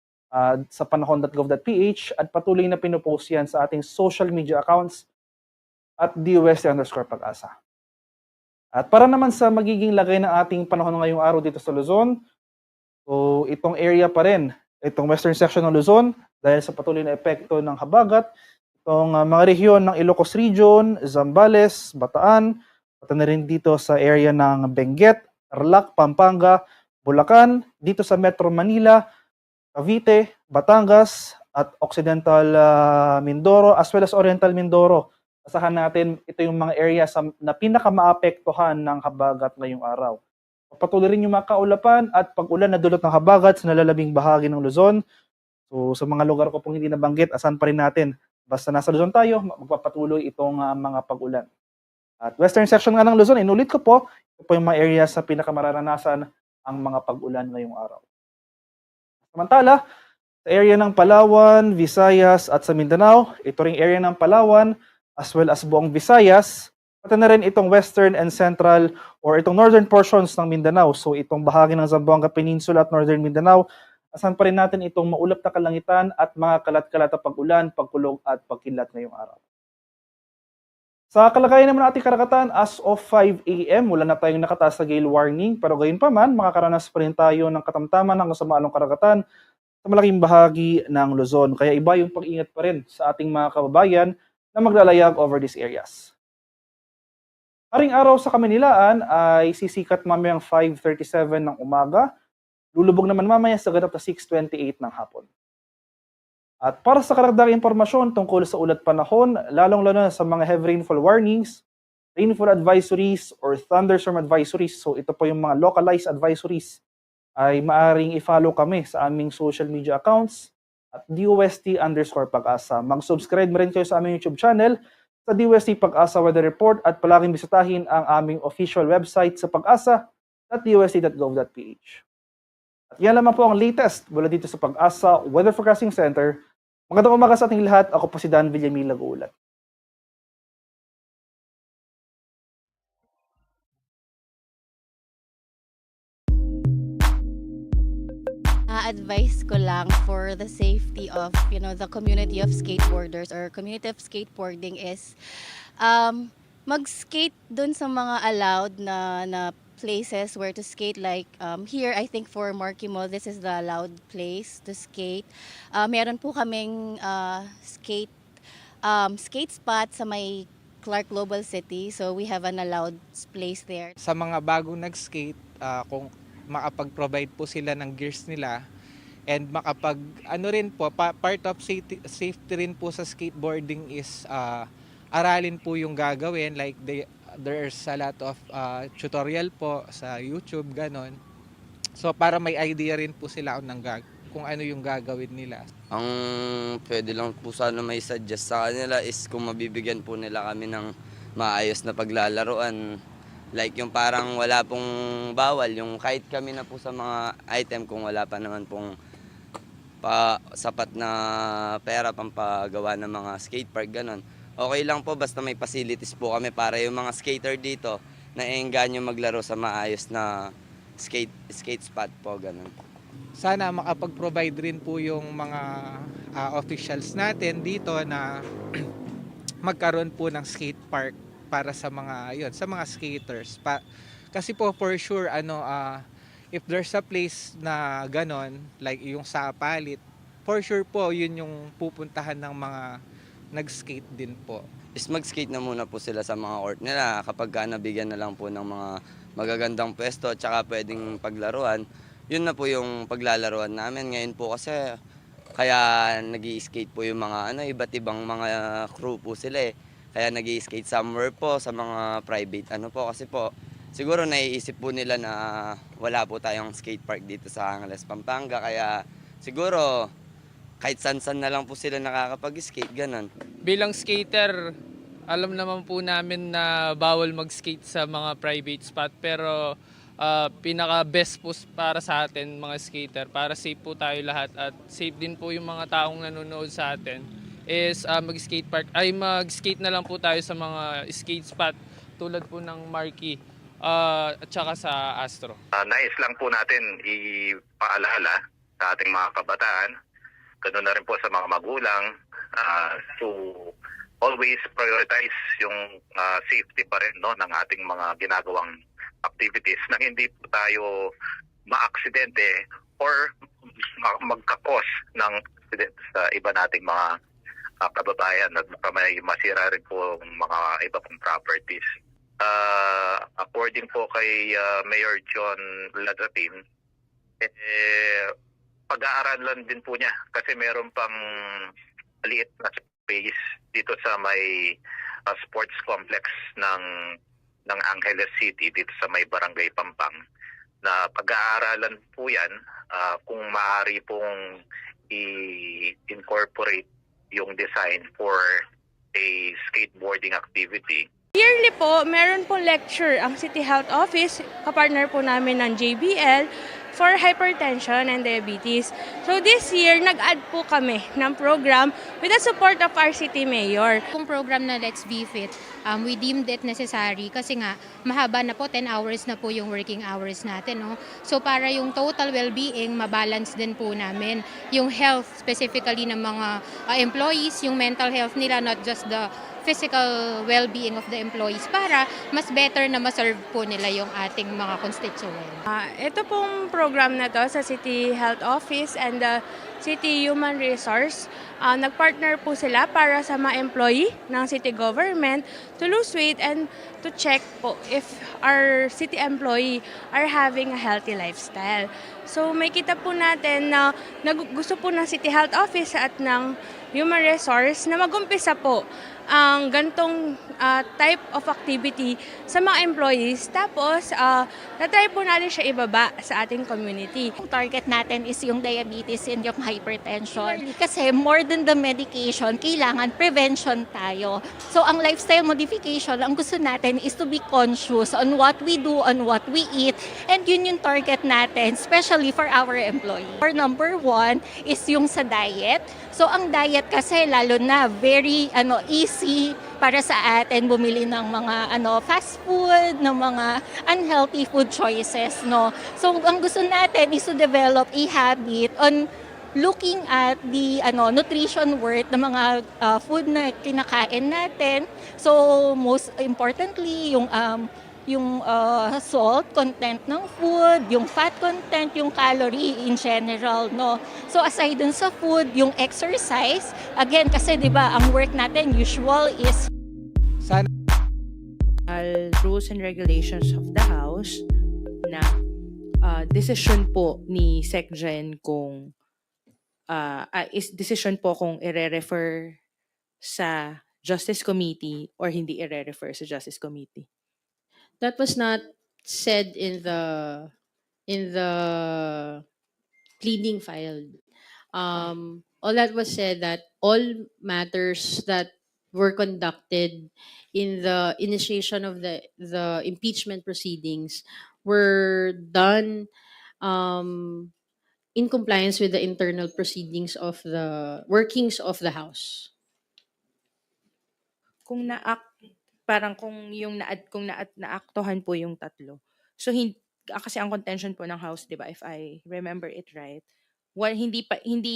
sa panahon.gov.ph at patuloy na pinupost yan sa ating social media accounts at DUST_pag-asa. At para naman sa magiging lagay ng ating panahon ngayong araw dito sa Luzon, so itong area pa rin, itong western section ng Luzon, dahil sa patuloy na epekto ng habagat, itong mga rehiyon ng Ilocos Region, Zambales, Bataan, pati na rin dito sa area ng Benguet, Tarlac, Pampanga, Bulacan, dito sa Metro Manila, Cavite, Batangas, at Occidental Mindoro, as well as Oriental Mindoro. Asahan natin, ito yung mga area na pinakamaapektuhan ng habagat ngayong araw. Patuloy rin yung mga kaulapan at pag-ulan na dulot ng habagat sa nalalabing bahagi ng Luzon. So sa mga lugar ko pong hindi nabanggit, asahan pa rin natin. Basta nasa Luzon tayo, magpapatuloy itong mga pag-ulan. At western section nga ng Luzon, inulit ko po, ito po yung mga area sa pinakamararanasan ang mga pag-ulan ngayong araw. Samantala, sa area ng Palawan, Visayas at sa Mindanao, ito ring area ng Palawan as well as buong Visayas, pati na rin itong western and central or itong northern portions ng Mindanao. So itong bahagi ng Zamboanga Peninsula at northern Mindanao, asan pa rin natin itong maulap na kalangitan at mga kalat-kalat na pag-ulan, pagkulog at pagkilat ngayong araw. Sa kalagayan naman ng ating karagatan, as of 5 a.m., wala na tayong nakataas na gale warning, pero gayon pa man, makakaranas pa rin tayo ng katamtaman ng kasamaalong karagatan sa malaking bahagi ng Luzon. Kaya iba yung pag-ingat pa rin sa ating mga kababayan na maglalayag over these areas. Haring araw sa Kaminilaan ay sisikat mamayang 5:37 ng umaga, lulubog naman mamaya sa ganap na 6:28 ng hapon. At para sa karagdagang impormasyon tungkol sa ulat panahon, lalong-lalo na sa mga heavy rainfall warnings, rainfall advisories, or thunderstorm advisories, so ito po yung mga localized advisories, ay maaaring i-follow kami sa aming social media accounts at DOST_Pag-asa. Mag-subscribe mo rin kayo sa aming YouTube channel sa DOST Pag-asa Weather Report at palaging bisitahin ang aming official website sa pag-asa.dost.gov.ph. At yan lamang po ang latest mula dito sa Pag-asa Weather Forecasting Center. Magandang umaga sa ating lahat. Ako po si Dan Villamil nag-uulat. Advice ko lang for the safety of the community of skateboarders or community of skateboarding is mag-skate dun sa mga allowed na places where to skate, like here I think for Marquee Mall, this is the allowed place to skate. Meron po kaming skate spot sa may Clark Global City, so we have an allowed place there. Sa mga bagong nag-skate, kung makapag-provide po sila ng gears nila and rin po, part of safety rin po sa skateboarding is aralin po yung gagawin, like there's a lot of tutorial po sa YouTube, ganon. So para may idea rin po sila kung ano yung gagawin nila. Ang pwede lang po sana may suggest sa kanila is kung mabibigyan po nila kami ng maayos na paglalaroan. Like yung parang wala pong bawal, yung kahit kami na po sa mga item kung wala pa naman pong sapat na pera pampagawa ng mga skate park, ganon. Okay lang po basta may facilities po kami para yung mga skater dito na engganyo maglaro sa maayos na skate spot po, ganon. Sana makapag-provide rin po yung mga officials natin dito na magkaroon po ng skate park para sa mga skaters. Kasi po for sure if there's a place na ganon, like yung sa Palit, for sure po yun yung pupuntahan ng mga nag-skate din po. Is mag-skate na muna po sila sa mga court nila kapag nabigyan na lang po ng mga magagandang pwesto at saka pwedeng paglaruan. Yun na po yung paglalaruan namin. Ngayon po kasi kaya nag-i-skate po yung mga iba't ibang mga crew po sila eh. Kaya nag-i-skate somewhere po sa mga private kasi po siguro naiisip po nila na wala po tayong skate park dito sa Angeles, Pampanga. Kaya siguro kahit san-san na lang po sila nakakapag-skate, ganon. Bilang skater, alam naman po namin na bawal mag-skate sa mga private spot, pero pinaka-best po para sa atin mga skater, para safe po tayo lahat at safe din po yung mga taong nanonood sa atin, is mag-skate na lang po tayo sa mga skate spot tulad po ng Marquee at saka sa Astro. Nais lang po natin ipaalala sa ating mga kabataan, ganoon na rin po sa mga magulang, to always prioritize yung safety pa rin ng ating mga ginagawang activities na hindi po tayo ma-aksidente or magkakos ng accident sa iba nating mga kababayan at may masira rin po mga iba pong properties. according po kay Mayor John Ladapin, pag-aaralan din po niya kasi meron pang maliit na space dito sa may sports complex ng Angeles City dito sa may Barangay Pampang na pag-aaralan po yan kung maaari pong i-incorporate yung design for a skateboarding activity. Yearly po, meron po lecture ang City Health Office, kapartner po namin ng JBL, for hypertension and diabetes. So this year, nag-add po kami ng program with the support of our city mayor. Kung program na Let's Be Fit, we deemed it necessary kasi nga mahaba na po, 10 hours na po yung working hours natin. No? So para yung total well-being, mabalance din po namin. Yung health specifically ng mga employees, yung mental health nila, not just the physical well-being of the employees para mas better na maserve po nila yung ating mga constituent. Ito pong program na to sa City Health Office and the City Human Resource, nagpartner po sila para sa mga employee ng city government to lose weight and to check po if our city employee are having a healthy lifestyle. So may kita po natin na gusto po ng City Health Office at ng Human Resource na mag-umpisa po ang gantong type of activity sa mga employees. Tapos, na-try po natin siya ibaba sa ating community. Ang target natin is yung diabetes and yung hypertension. Kasi more than the medication, kailangan prevention tayo. So, ang lifestyle modification, ang gusto natin is to be conscious on what we do, on what we eat. And yun yung target natin, especially for our employees. For number 1 is yung sa diet. So, ang diet kasi lalo na very easy para sa atin bumili ng mga fast food, ng mga unhealthy food choices, no. So ang gusto natin is to develop a habit on looking at the nutrition worth ng mga food na kinakain natin. So most importantly, yung salt content ng food, yung fat content, yung calorie in general, no. So aside dun sa food, yung exercise, again kasi 'di ba, ang work natin usual is rules and regulations of the house na decision po ni SecGen kung is decision po kung ire-refer sa Justice Committee or hindi ire-refer sa Justice Committee. That was not said in the pleading filed. All that was said that all matters that were conducted in the initiation of the impeachment proceedings were done in compliance with the internal proceedings of the workings of the House. Kung naaktuhan po yung tatlo. So kasi ang contention po ng House, 'di ba, if I remember it right, hindi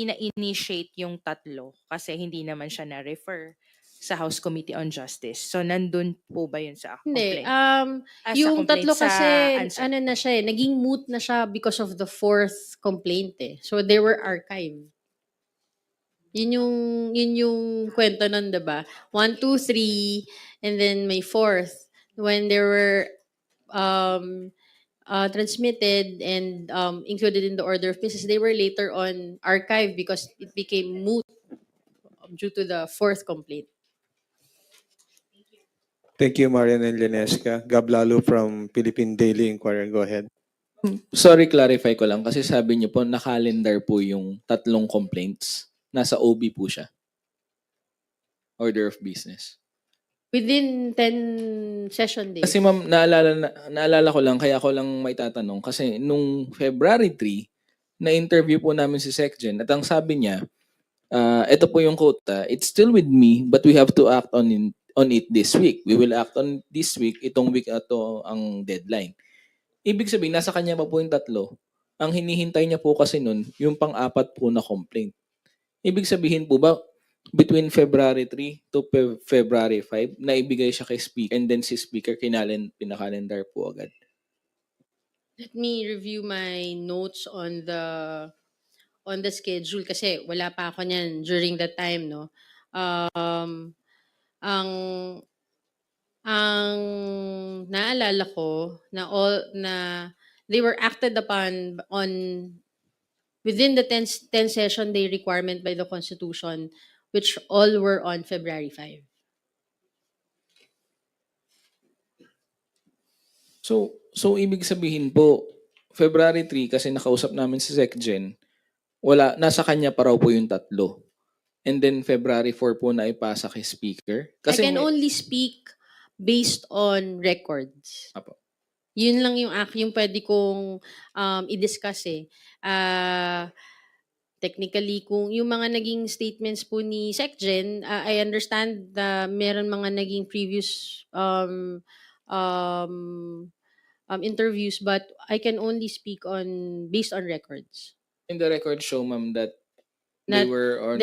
na-initiate yung tatlo kasi hindi naman siya na-refer sa House Committee on Justice. So nandun po ba yun sa Hindi. complaint? Yung tatlo kasi, answer. na siya naging moot na siya because of the fourth complaint eh. So they were archived. Yun yung kwento nun, diba? 1, 2, 3, and then may fourth. When they were transmitted and included in the order of business, they were later on archived because it became moot due to the fourth complaint. Thank you, Marian and Lenesca. Gab Lalo from Philippine Daily Inquirer. Go ahead. Sorry, clarify ko lang kasi sabi niyo po na-calendar po yung tatlong complaints. Nasa OB po siya. Order of business. Within 10 session days. Kasi ma'am, naalala ko lang, kaya ako lang may tatanong. Kasi nung February 3, na-interview po namin si SecGen at ang sabi niya, ito po yung quote, it's still with me but we have to act on it this week. We will act on this week. Itong week ito ang deadline. Ibig sabihin, nasa kanya pa po yung tatlo. Ang hinihintay niya po kasi nun, yung pang-apat po na complaint. Ibig sabihin po ba, between February 3 to February 5, naibigay siya kay Speaker and then si Speaker pinakalendar po agad? Let me review my notes on the schedule kasi wala pa ako niyan during that time, no. Ang naalala ko na they were acted upon within the 10 session day requirement by the Constitution, which all were on February 5. So ibig sabihin po, February 3 kasi nakausap namin si SecGen, nasa kanya pa raw po yung 3. And then February 4 po na ipasa kay Speaker. I can only speak based on records. Apo. Yun lang yung pwede kong i-discuss eh. Technically, kung yung mga naging statements po ni SecGen, I understand na meron mga naging previous interviews, but I can only speak based on records. In the record show, ma'am, that they were on...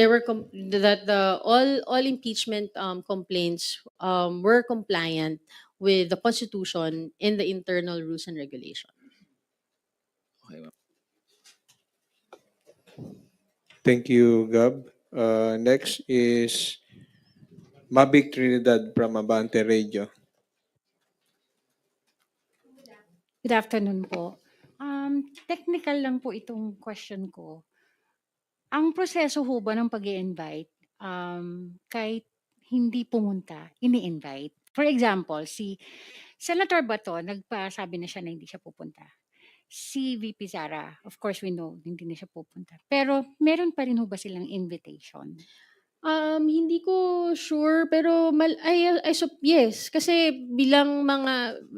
That all impeachment complaints were compliant with the Constitution and the internal rules and regulations. Okay, ma'am. Thank you, Gab. Next is Mabik Trinidad from Abante Radio. Good afternoon po. Technical lang po itong question ko. Ang proseso ho ba ng pag-i-invite, kahit hindi pumunta, ini-invite? For example, si Senator Bato, nagpasabi na siya na hindi siya pupunta. Si VP Sara, of course we know, hindi na siya pupunta. Pero meron pa rin ho ba silang invitation? Hindi ko sure, pero yes. Kasi bilang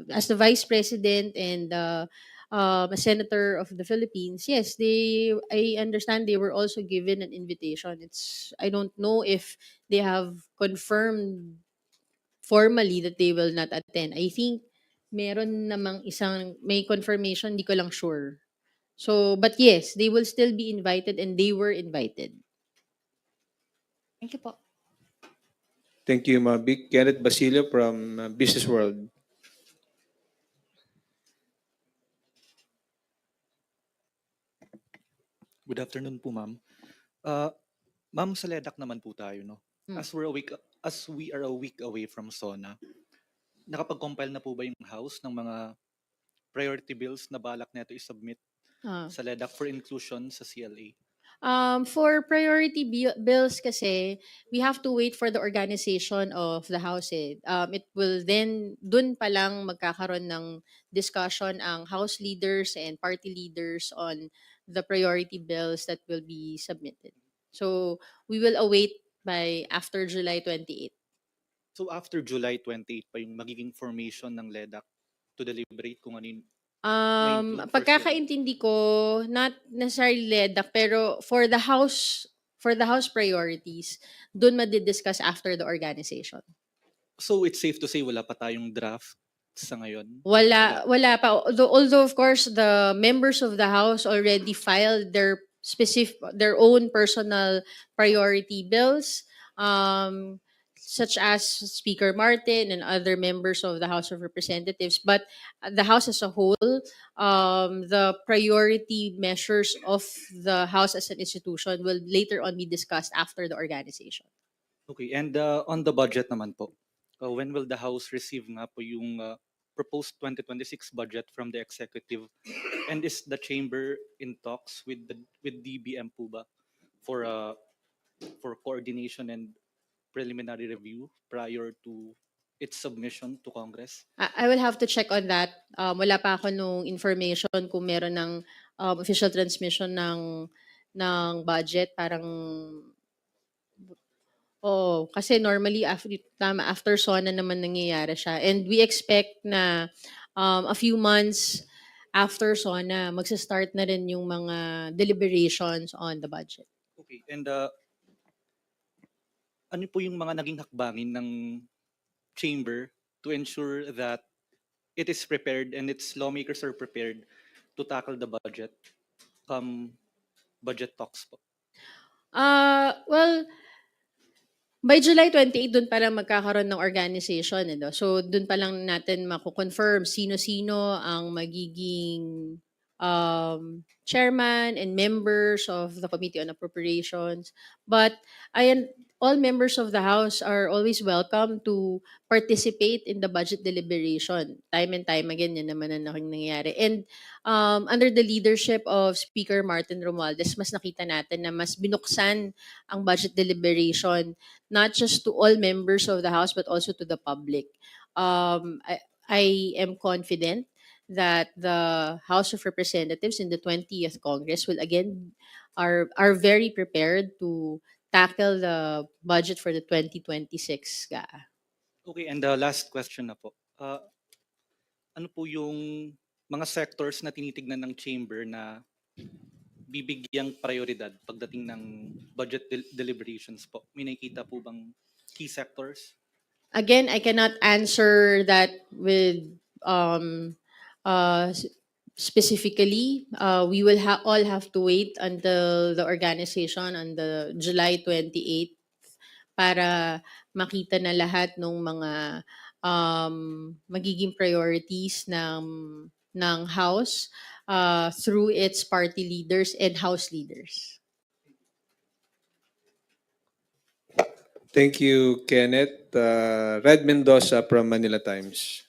as the Vice President and a Senator of the Philippines, yes, I understand they were also given an invitation. I don't know if they have confirmed formally that they will not attend. I think meron namang may confirmation, hindi ko lang sure. So, but yes, they will still be invited and they were invited. Thank you po. Thank you, Mabik. Kenneth Basilio from Business World. Good afternoon po, ma'am. Ma'am, sa LEDAC naman po tayo, no? As we are a week away from SONA, nakapag-compile na po ba yung House ng mga priority bills na balak neto i-submit sa LEDAC for inclusion sa CLA? For priority bills kasi, we have to wait for the organization of the House. It will then, dun pa lang magkakaroon ng discussion ang House leaders and party leaders on the priority bills that will be submitted. So, we will await by after July 28. So after July 28 pa yung magiging formation ng LEDAC to deliberate kung ano yung Pagkakaintindi ko, not necessarily LEDAC, pero for the House priorities, dun madidiscuss after the organization. So it's safe to say wala pa tayong draft sa ngayon? Wala pa. Although of course the members of the House already filed their own personal priority bills, such as Speaker Martin and other members of the House of Representatives. But the House as a whole, the priority measures of the House as an institution will later on be discussed after the organization. Okay, and on the budget naman po, when will the House receive nga po yung proposed 2026 budget from the executive? And is the chamber in talks with DBM po ba for coordination and preliminary review prior to its submission to Congress? I will have to check on that. Wala pa ako nung information kung meron ng official transmission ng budget. Kasi normally after SONA naman nangyayari siya. And we expect na a few months after SONA, magsa-start na rin yung mga deliberations on the budget. Okay, and ano po yung mga naging hakbangin ng chamber to ensure that it is prepared and its lawmakers are prepared to tackle the budget come budget talks po? Well, by July 28, dun pa lang magkakaroon ng organization. So, dun pa lang natin mako-confirm sino-sino ang magiging chairman and members of the Committee on Appropriations. But all members of the House are always welcome to participate in the budget deliberation. Time and time again, yan naman ang nangyayari. And under the leadership of Speaker Martin Romualdez, mas nakita natin na mas binuksan ang budget deliberation, not just to all members of the House, but also to the public. I am confident that the House of Representatives in the 20th Congress will again are very prepared to tackle the budget for the 2026 GAA. Okay, and the last question na po. Ano po yung mga sectors na tinitignan ng chamber na bibigyang prioridad pagdating ng budget deliberations po? May nakikita po bang key sectors? Again, I cannot answer that with specifically. We will all have to wait until the organization on the July 28th para makita na lahat ng mga magiging priorities ng House through its party leaders and House leaders. Thank you, Kenneth. Red Mendoza from Manila Times.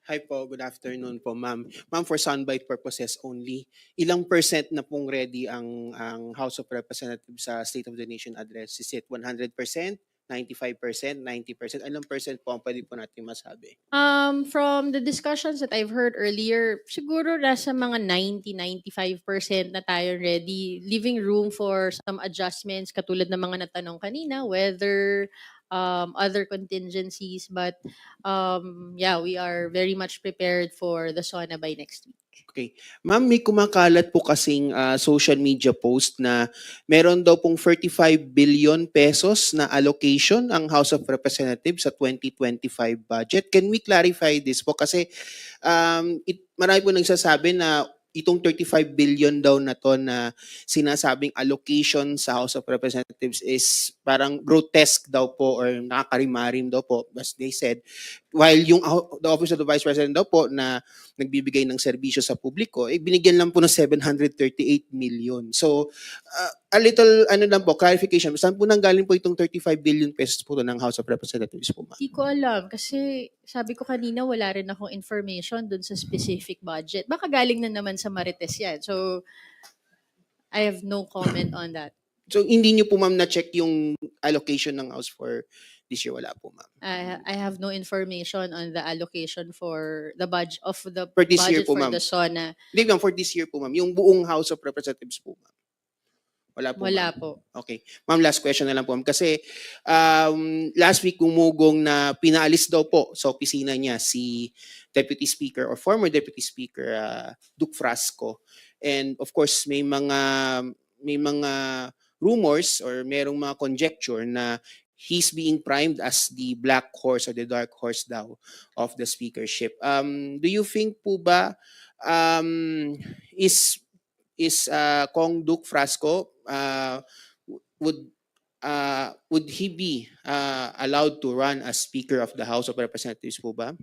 Hi po, good afternoon po ma'am. Ma'am, for soundbite purposes only, ilang percent na pong ready ang House of Representatives sa State of the Nation address? Is it 100%, 95%, 90%? Ilang percent po ang pwede po natin masabi? From the discussions that I've heard earlier, siguro nasa mga 90-95% na tayo ready, leaving room for some adjustments katulad ng mga natanong kanina, whether other contingencies, but yeah, we are very much prepared for the SONA by next week. Okay. Ma'am, may kumakalat po kasing social media post na meron daw pong 35 billion pesos na allocation ang House of Representatives sa 2025 budget. Can we clarify this po? Kasi marami po nagsasabi na itong 35 billion daw na to na sinasabing allocation sa House of Representatives is parang grotesque daw po or nakakarimarim daw po, as they said. While yung the Office of the Vice President daw po na nagbibigay ng serbisyo sa publiko, binigyan lang po ng 738 million. So, a little, lang po, clarification. Saan po nanggaling po itong 35 billion pesos po ng House of Representatives po, ma'am? Hindi ko alam kasi sabi ko kanina wala rin akong information dun sa specific budget. Baka galing na naman sa Marites yan. So, I have no comment on that. So, hindi niyo po, ma'am, na-check yung allocation ng House for this year? Wala po, ma'am. I have no information on the allocation for the budget of the For this year budget po, for ma'am. the SONA. Hindi, ma'am, for this year po, ma'am. Yung buong House of Representatives po, ma'am. Wala po, Wala ma'am. po. Okay. Ma'am, last question na lang po, ma'am. Kasi last week gumugong na pinaalis daw po sa opisina niya si Deputy Speaker or former Deputy Speaker Duke Frasco. And of course, may mga rumors or merong mga conjecture na he's being primed as the black horse or the dark horse daw of the speakership. Do you think po ba is Kong Duke Frasco would he be allowed to run as Speaker of the House of Representatives po ba?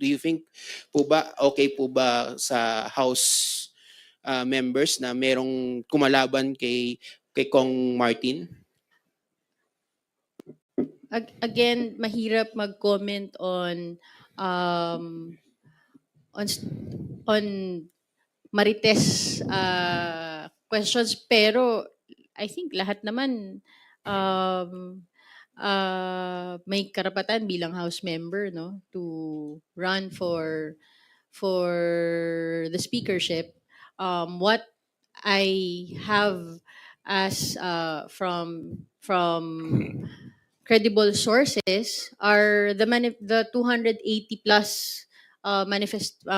Do you think po ba okay po ba sa House members na merong kumalaban kay Kong Martin? Again, mahirap mag-comment on Marites questions, pero I think lahat naman may karapatan bilang House member, no, to run for the speakership. What I have as from credible sources are the 280 plus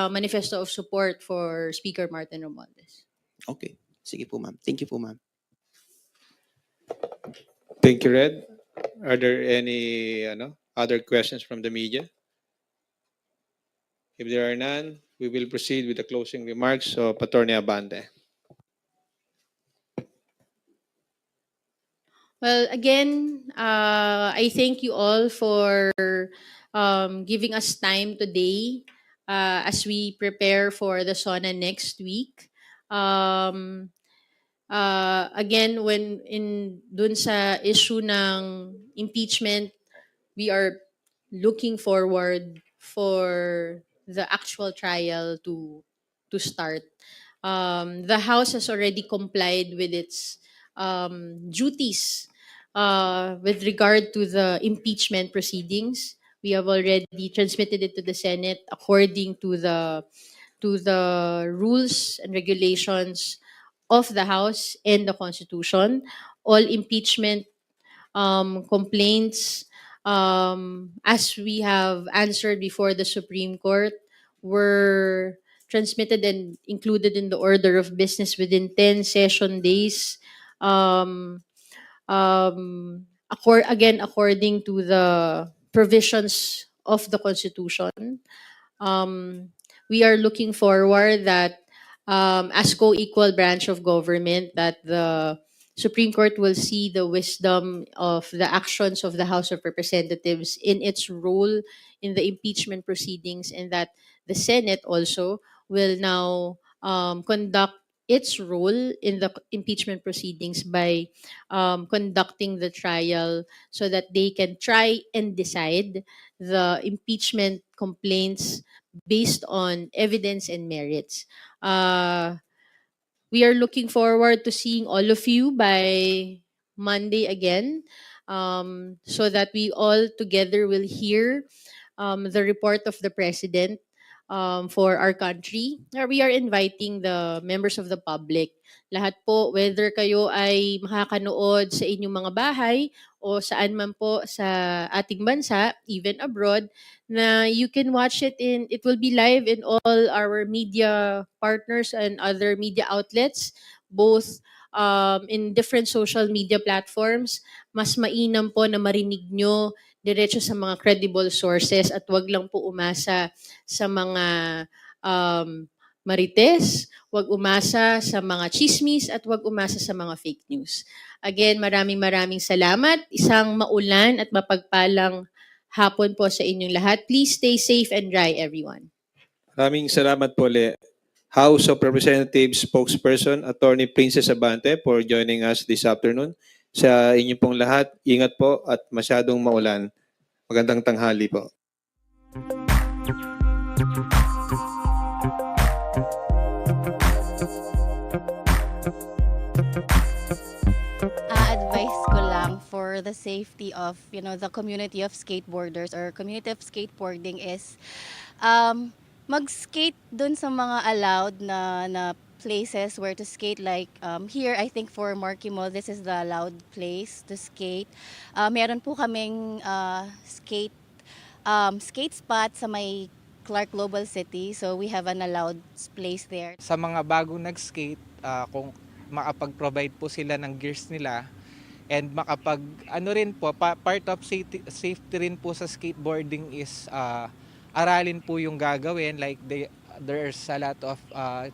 manifesto of support for Speaker Martin Romualdez. Okay. Sige po, ma'am. Thank you po, ma'am. Thank you, Red. Are there any other questions from the media? If there are none, we will proceed with the closing remarks of Attorney Abante. Well, again, I thank you all for giving us time today as we prepare for the SONA next week. Again, dun sa issue ng impeachment, we are looking forward for the actual trial to start. The House has already complied with its duties with regard to the impeachment proceedings. We have already transmitted it to the Senate according to the rules and regulations of the House and the Constitution. All impeachment complaints, as we have answered before the Supreme Court, were transmitted and included in the order of business within 10 session days. Again, according to the provisions of the Constitution. We are looking forward that as co-equal branch of government, that the Supreme Court will see the wisdom of the actions of the House of Representatives in its role in the impeachment proceedings, and that the Senate also will now conduct its role in the impeachment proceedings by conducting the trial so that they can try and decide the impeachment complaints based on evidence and merits. We are looking forward to seeing all of you by Monday again, so that we all together will hear the report of the President for our country. We are inviting the members of the public. Lahat po, whether kayo ay makakanood sa inyong mga bahay o saan man po sa ating bansa, even abroad, na you can watch it it will be live in all our media partners and other media outlets, both in different social media platforms. Mas mainam po na marinig nyo diretso sa mga credible sources at wag lang po umasa sa mga marites, wag umasa sa mga chismis at wag umasa sa mga fake news. Again, maraming salamat. Isang maulan at mapagpalang hapon po sa inyong lahat. Please stay safe and dry, everyone. Maraming salamat po, Le. House of Representatives spokesperson, Attorney Princess Abante, for joining us this afternoon. Sa inyo pong lahat, ingat po at masyadong maulan. Magandang tanghali po. Advice ko lang for the safety of, the community of skateboarders or community of skateboarding is mag-skate dun sa mga allowed na places where to skate, like here I think for Marky Mall, this is the allowed place to skate. Meron po kaming skate spot sa may Clark Global City, so we have an allowed place there. Sa mga bagong nag-skate, kung makapag-provide po sila ng gears nila and rin po, part of safety rin po sa skateboarding is aralin po yung gagawin, like there's a lot of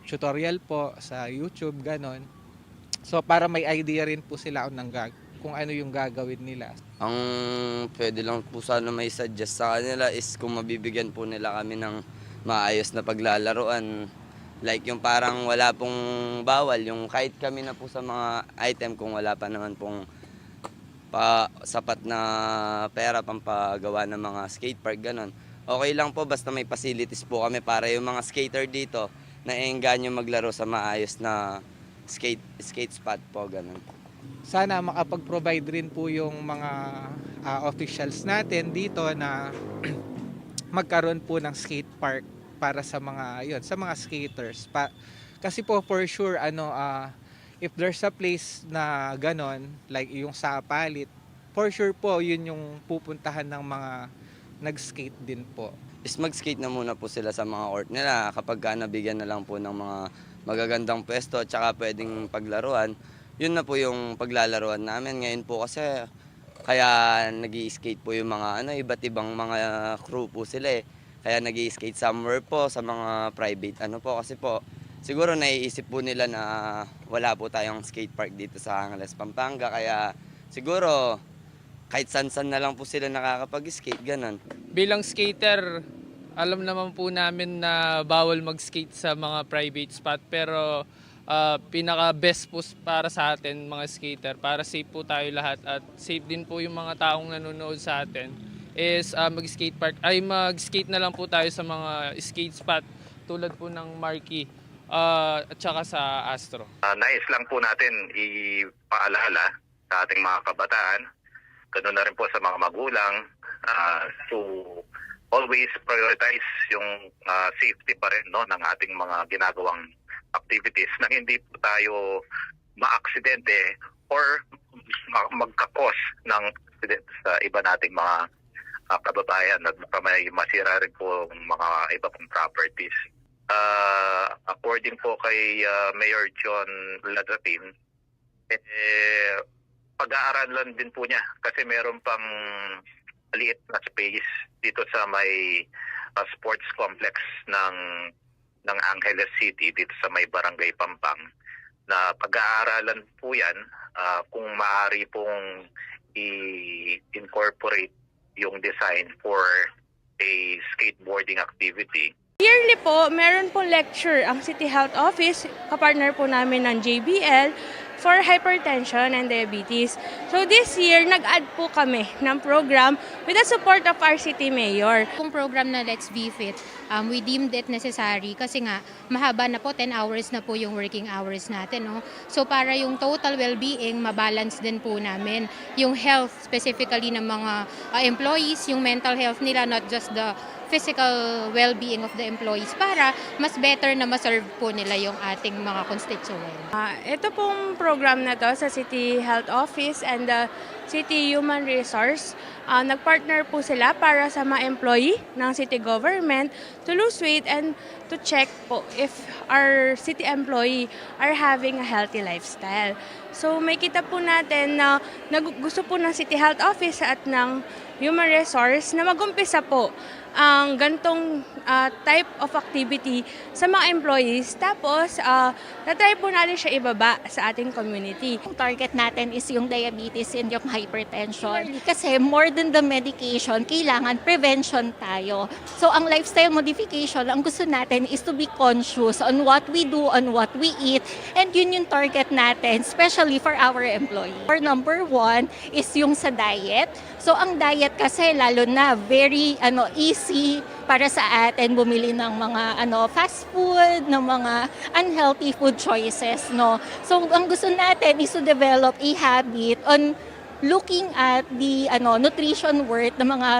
tutorial po sa YouTube, ganon. So para may idea rin po sila kung ano yung gagawin nila. Ang pwede lang po sana may suggest sa kanila is kung mabibigyan po nila kami ng maayos na paglalaruan. Like yung parang wala pong bawal, yung kahit kami na po sa mga item kung wala pa naman pong sapat na pera pampagawa ng mga skate park, ganon. Okay lang po basta may facilities po kami para yung mga skater dito na engganyo maglaro sa maayos na skate spot po, ganun. Sana makapag-provide rin po yung mga officials natin dito na magkaroon po ng skate park para sa mga skaters. Kasi po for sure if there's a place na ganon, like yung sa Palit, for sure po yun yung pupuntahan ng mga nag-skate din po. Is mag-skate na muna po sila sa mga court nila kapag nabigyan na lang po ng mga magagandang pwesto at saka pwedeng paglaruan. Yun na po yung paglalaruan namin. Ngayon po kasi kaya nag-i-skate po yung mga iba't ibang mga crew po sila eh. Kaya nag-i-skate somewhere po sa mga private kasi po siguro naiisip po nila na wala po tayong skate park dito sa Angeles, Pampanga. Kaya siguro kahit san-san na lang po sila nakakapag-skate, ganun. Bilang skater, alam naman po namin na bawal mag-skate sa mga private spot, pero pinaka-best po para sa atin mga skater, para safe po tayo lahat at safe din po yung mga taong nanonood sa atin is mag-skate na lang po tayo sa mga skate spot tulad po ng Marquee at saka sa Astro. Nais lang po natin ipaalala sa ating mga kabataan, ganoon na rin po sa mga magulang, to always prioritize yung safety pa rin, no, ng ating mga ginagawang activities, na hindi po tayo maaksidente or magkakos ng accident sa iba nating mga kababayan at may masira rin po mga iba pong properties. According po kay Mayor John Ladatin, pag-aaralan din po niya kasi meron pang liit na space dito sa may sports complex ng Angeles City, dito sa may Barangay Pampang, na pag-aaralan po yan kung maaari pong i-incorporate yung design for a skateboarding activity. Yearly po, meron po lecture ang City Health Office, kapartner po namin ng JBL, for hypertension and diabetes. So this year, nag-add po kami ng program with the support of our city mayor. Kung program na Let's Be Fit, we deemed it necessary kasi nga mahaba na po, 10 hours na po yung working hours natin. No? So para yung total well-being, mabalance din po namin. Yung health specifically ng mga employees, yung mental health nila, not just the physical well-being of the employees, para mas better na maserve po nila yung ating mga constituents. Ito pong program na to sa City Health Office and the City Human Resource, nagpartner po sila para sa mga employee ng city government to lose weight and to check po if our city employee are having a healthy lifestyle. So may kita po natin na gusto po ng City Health Office at ng Human Resource na mag-umpisa po ang gantong type of activity sa mga employees. Tapos, na-try po natin siya ibaba sa ating community. Ang target natin is yung diabetes and yung hypertension. Kasi more than the medication, kailangan prevention tayo. So ang lifestyle modification, ang gusto natin is to be conscious on what we do, on what we eat. And yun yung target natin, especially for our employees. For number 1 is yung sa diet. So ang diet kasi lalo na very easy para sa atin bumili ng mga fast food, ng mga unhealthy food choices, no. So ang gusto natin is to develop a habit on looking at the nutrition worth ng mga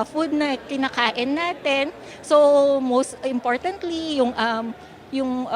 food na kinakain natin. So most importantly, yung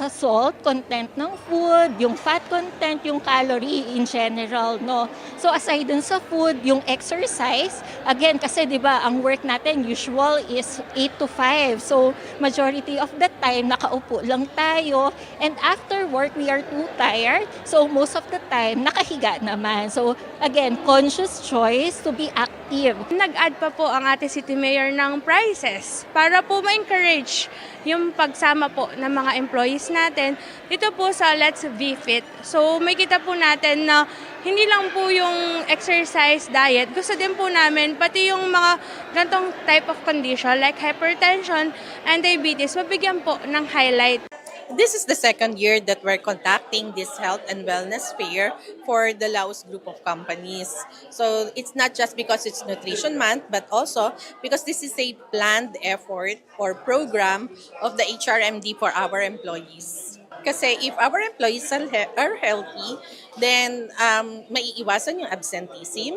salt content ng food, yung fat content, yung calorie in general, no. So aside dun sa food, yung exercise, again kasi 'di ba, ang work natin usual is 8 to 5. So majority of the time nakaupo lang tayo, and after work we are too tired. So most of the time nakahiga naman. So again, conscious choice to be active. Nag-add pa po ang ating city mayor ng prizes para po ma-encourage yung pagsama po ng mga employees natin dito po sa Let's Be Fit. So may kita po natin na hindi lang po yung exercise, diet, gusto din po namin pati yung mga gantong type of condition like hypertension and diabetes, mabigyan po ng highlight. This is the second year that we're conducting this health and wellness fair for the Laos group of companies. So it's not just because it's Nutrition Month, but also because this is a planned effort or program of the HRMD for our employees. Kasi if our employees are healthy, then maiiwasan yung absenteeism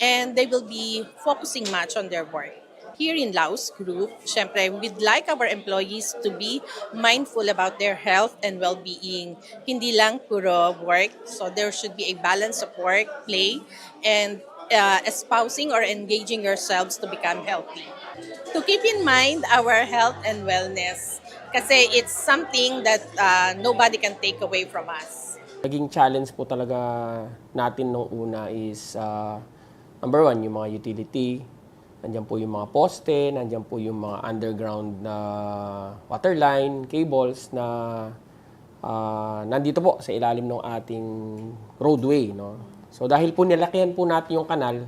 and they will be focusing much on their work. Here in Laos Group, syempre, we'd like our employees to be mindful about their health and well-being. Hindi lang puro work, so there should be a balance of work, play, and espousing or engaging yourselves to become healthy. To keep in mind our health and wellness, kasi it's something that nobody can take away from us. Naging challenge po talaga natin nung una is number 1, yung mga utility. Nandiyan po yung mga poste, nandiyan po yung mga underground na water line, cables na nandito po sa ilalim ng ating roadway, no? So dahil po nilakihan po natin yung kanal,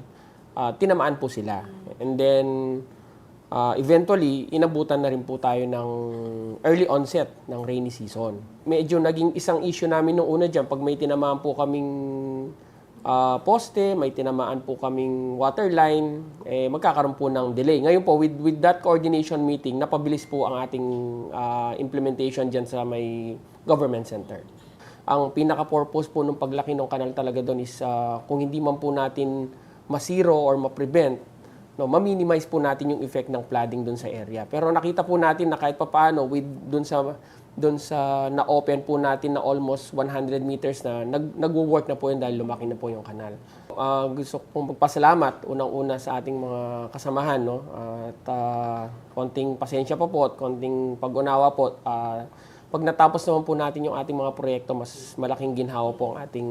tinamaan po sila. And then Eventually, inabutan na rin po tayo ng early onset ng rainy season. Medyo naging isang issue namin nung una dyan, pag may tinamaan po kaming poste, may tinamaan po kaming water line, magkakaroon po ng delay. Ngayon po, with that coordination meeting, napabilis po ang ating implementation dyan sa may government center. Ang pinaka-purpose po ng paglaki ng kanal talaga doon is kung hindi man po natin masiro or ma-prevent, ma-minimize po natin yung effect ng flooding doon sa area. Pero nakita po natin na kahit papaano doon sa na-open po natin na almost 100 meters na nagwo-work na po yun dahil lumaki na po yung kanal. Gusto kong magpasalamat unang-una sa ating mga kasamahan, no? At konting pasensya pa po at konting pag-unawa po. Pag natapos naman po natin yung ating mga proyekto, mas malaking ginhawa po ang ating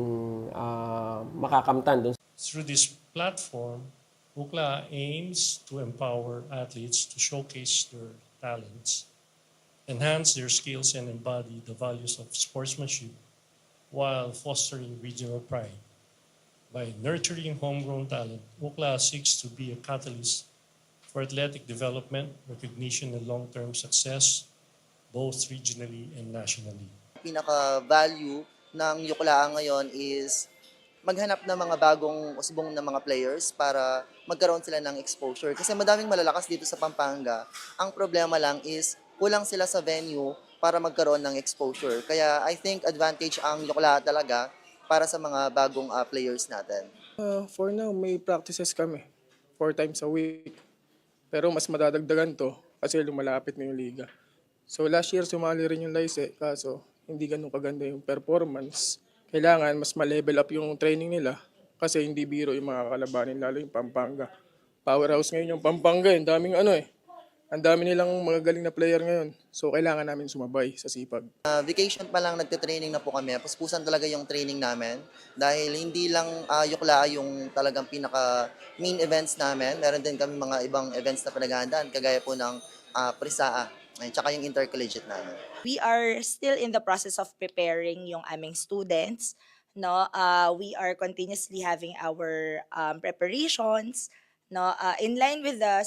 makakamtan doon. Through this platform, UCLA aims to empower athletes to showcase their talents, enhance their skills, and embody the values of sportsmanship while fostering regional pride. By nurturing homegrown talent, UCLA seeks to be a catalyst for athletic development, recognition, and long-term success, both regionally and nationally. Pinaka-value ng UCLA ngayon is maghanap ng mga bagong usbong na mga players para magkaroon sila ng exposure. Kasi madaming malalakas dito sa Pampanga. Ang problema lang is kulang sila sa venue para magkaroon ng exposure. Kaya I think advantage ang UCLA talaga para sa mga bagong players natin. For now, may practices kami 4 times a week. Pero mas madadagdagan to kasi lumalapit na yung liga. So last year sumali rin yung Lycée, kaso hindi ganun kaganda yung performance. Kailangan mas ma-level up yung training nila kasi hindi biro yung mga kalabanin, lalo yung Pampanga. Powerhouse ngayon yung Pampanga, ang daming ang dami nilang magagaling na player ngayon. So kailangan namin sumabay sa sipag. Vacation pa lang nagte-training na po kami. Puspusan talaga yung training namin dahil hindi lang UCLA yung talagang pinaka main events namin. Meron din kami mga ibang events na pinaghahandaan kagaya po ng Prisaa at saka yung intercollegiate namin. We are still in the process of preparing yung aming students. No, we are continuously having our preparations. No, in line with the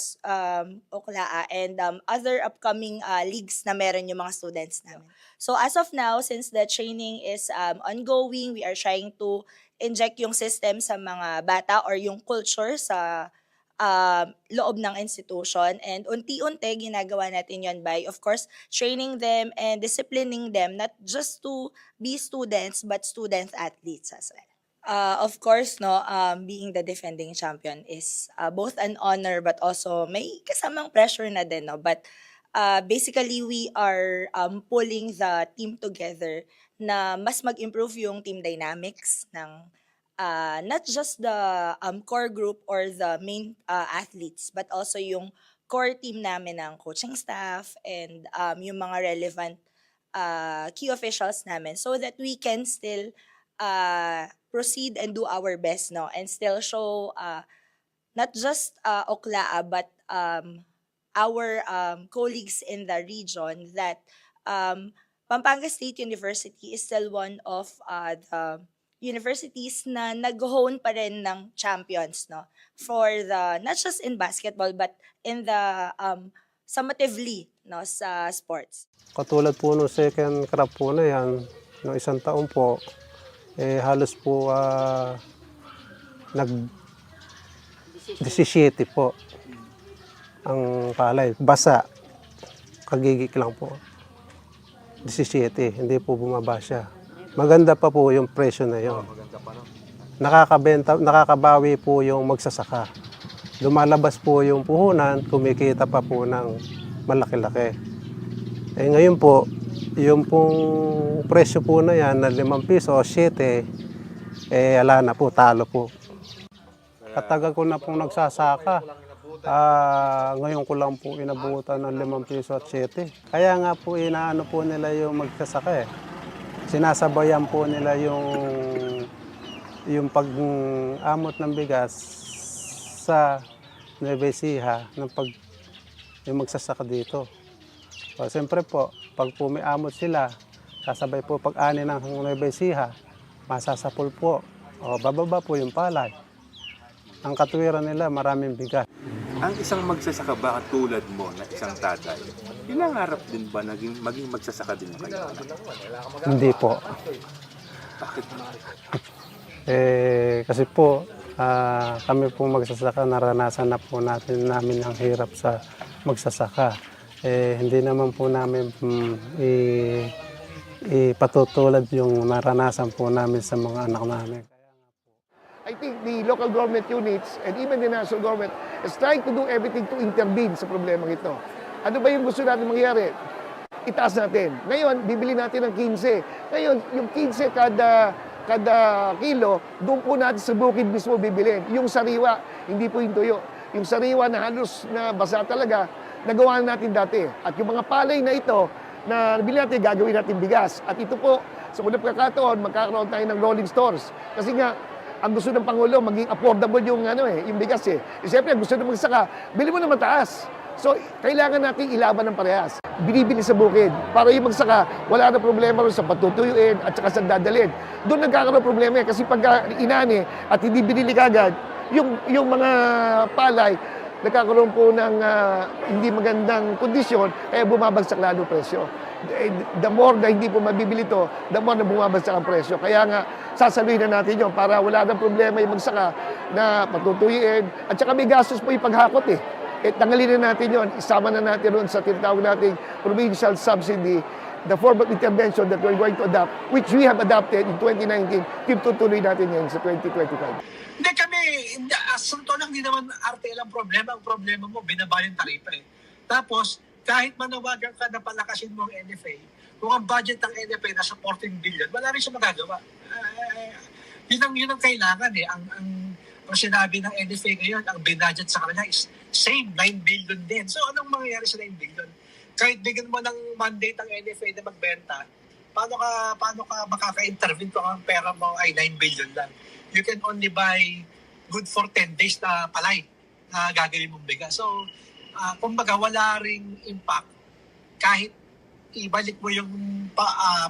UCLA and other upcoming leagues na meron yung mga students namin. So as of now, since the training is ongoing, we are trying to inject yung system sa mga bata or yung culture sa loob ng institution, and unti-unti ginagawa natin yon by, of course, training them and disciplining them not just to be students but student athletes as well. Of course, no, being the defending champion is both an honor but also may kasamang pressure na din, no? But basically, we are pulling the team together na mas mag-improve yung team dynamics ng not just the core group or the main athletes, but also yung core team namin ng coaching staff and yung mga relevant key officials namin, so that we can still proceed and do our best, no, and still show not just UCLA but our colleagues in the region that Pampanga State University is still one of the universities na nag-hone pa rin ng champions, no, for the not just in basketball but in the summatively, no, sa sports. Katulad po nung second crop po na yan, no, isang taon po, halos po nag-17 po ang palay. Basa, kagigik lang po. 17, hindi po bumaba siya. Maganda pa po yung presyo na yun. Nakakabawi po yung magsasaka. Lumalabas po yung puhunan, kumikita pa po ng malaki-laki. Ngayon po, yung pong presyo po na yan, na 5 piso o 7, ala na po, talo po. Katagal ko na pong nagsasaka. Ngayon ko lang po inabutan ng 5 piso at 7. Kaya nga po, inaano po nila yung magsasaka Sinasabayan po nila yung pag-amot ng bigas sa Nueva Ecija yung magsasaka dito. So, siyempre po, pag po may amot sila, kasabay po pag-ani ng Nueva Ecija, masasapol po. O bababa po yung palay. Ang katuwiran nila, maraming bigas. Ang isang magsasaka ba tulad mo na isang tatay, pinangarap din ba maging magsasaka din yung kanyang anak? Hindi po. Bakit? Kasi po, kami po magsasaka, naranasan na po namin ang hirap sa magsasaka. Hindi naman po namin ipatutulad yung naranasan po namin sa mga anak namin. I think the local government units and even the national government is trying to do everything to intervene sa problemang ito. Ano ba yung gusto natin mangyari? Itaas natin. Ngayon, bibili natin ng 15. Ngayon, yung 15 kada kilo, doon po natin sa bukid mismo bibilin. Yung sariwa, hindi po yung tuyo. Yung sariwa na halos na basa talaga, nagawa natin dati. At yung mga palay na ito, na nabili natin, gagawin natin bigas. At ito po, sa unang pagkakataon, magkakaroon tayo ng rolling stores. Kasi nga, ang gusto ng Pangulo, maging affordable yung, yung bigas eh. Siyempre, gusto ng magsaka, bili mo na mataas. So, kailangan natin ilaban ng parehas. Binibili sa bukid. Para yung magsaka, wala na problema rin sa patutuyuin at saka sa dadalhin. Doon nagkakaroon problema eh. Kasi pag inani at hindi binili kagad, yung mga palay, nagkakaroon po ng hindi magandang kondisyon, kaya bumabagsak lalo presyo. The more na hindi po mabibili ito, the more na bumabagsak ang presyo. Kaya nga, sasaluhin na natin yun para wala nang problema yung magsaka na patutuyin. At saka may gastos po yung paghakot eh. Tanggalin na natin yun. Isama na natin ron sa tinatawag nating provincial subsidy, the form of intervention that we're going to adopt, which we have adopted in 2019, tutuloy natin yan sa 2025. Hindi kami, asunto lang, hindi naman RTL ang problema. Ang problema mo, binaba yung taripa eh. Tapos, kahit manawagan ka na palakasin mo ang NFA, kung ang budget ng NFA nasa 14 billion, wala rin siya magagawa. Yun ang kailangan eh. Ang sinabi ng NFA ngayon, ang binudget sa kanila is same, 9 billion din. So anong mangyayari sa 9 billion? Kahit bigyan mo ng mandate ang NFA na magbenta, paano ka makaka-intervene kung ang pera mo ay 9 billion lang? You can only buy good for 10 days na palay na gagawin mong bigas. So, kumbaga wala ring impact kahit ibalik mo yung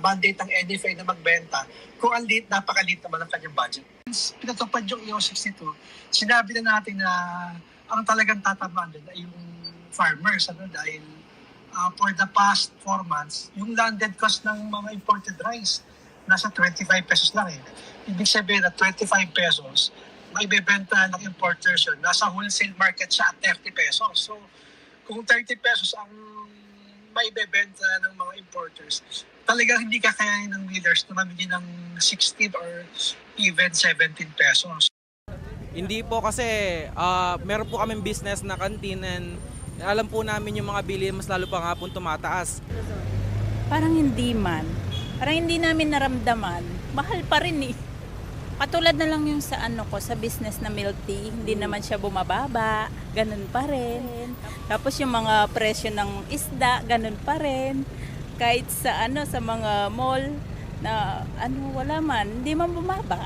mandate ng NFA na magbenta kung napakalit naman ang kanyang budget. Pinatupad yung EO 62, sinabi na natin na ang talagang tatamaan doon ay yung farmers dahil for the past 4 months, yung landed cost ng mga imported rice nasa 25 pesos lang eh. Ibig sabihin na 25 pesos, may bebenta ng importers yun. Nasa wholesale market siya at 30 pesos. So, kung 30 pesos ang may bebenta ng mga importers, talagang hindi kakayanin ng millers na mamili ng 16 or even 17 pesos. Hindi po kasi meron po kaming business na canteen and alam po namin yung mga bili mas lalo pa nga po tumataas. Parang hindi man. Parang hindi namin naramdaman. Mahal pa rin eh. Katulad na lang yung sa sa business na milk tea, hindi naman siya bumababa, ganun pa rin. Tapos yung mga presyo ng isda, ganun pa rin. Kahit sa sa mga mall na wala man, hindi man bumaba.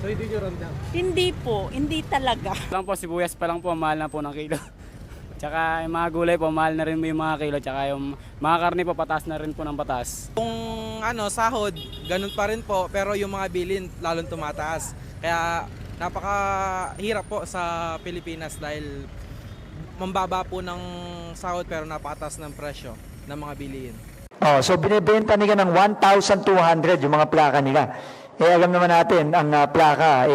So hindi nyo ramdam? Hindi po, hindi talaga. Lang po, sibuyas pa lang po, mahal na po ng kilo. Tsaka yung mga gulay po, mahal na rin po yung mga kilo. Tsaka yung mga karne po, patas na rin po ng patas. Kung sahod, ganun pa rin po, pero yung mga bilin lalong tumataas. Kaya napakahirap po sa Pilipinas dahil mambaba po ng sahod pero napakataas ng presyo ng mga bilihin. So binibenta nila ng 1,200 yung mga plaka nila. Alam naman natin, ang plaka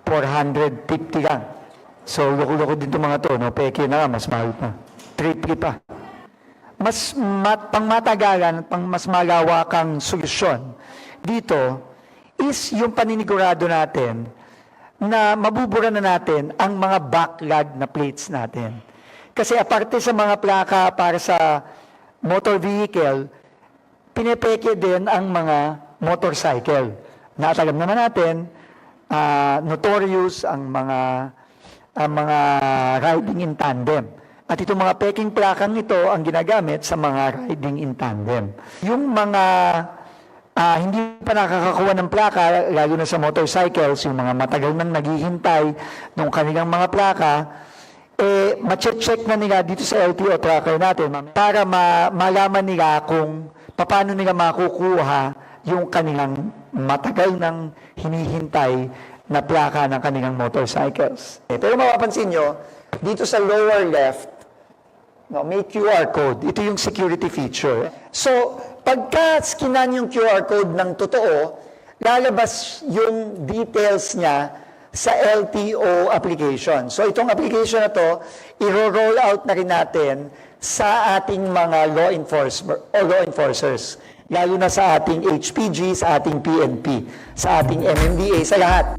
450 lang. So loko-loko din itong mga to, peke na nga, mas mahal pa. 3 pa. Pang matagalan, pang mas malawakang solusyon dito is yung paninigurado natin na mabubura na natin ang mga backlog na plates natin. Kasi aparte sa mga plaka para sa motor vehicle, pinepeke din ang mga motorcycle. Alam naman natin, notorious ang mga riding in tandem. At itong mga peking plakang ito ang ginagamit sa mga riding in tandem. Yung mga hindi pa nakakakuha ng plaka, lalo na sa motorcycles, yung mga matagal nang naghihintay ng kanilang mga plaka, ma-check na nila dito sa LTO tracker natin para malaman nila kung paano nila makukuha yung kanilang matagal nang hinihintay na plaka ng kanilang motorcycles. Pero mapapansin nyo, Dito sa lower left, no, may QR code. Ito yung security feature. So, pagka skinan yung QR code ng totoo, lalabas yung details niya sa LTO application. So, itong application na to, i-roll out na rin natin sa ating mga law enforcers. Lalo na sa ating HPG, sa ating PNP, sa ating MMDA, sa lahat.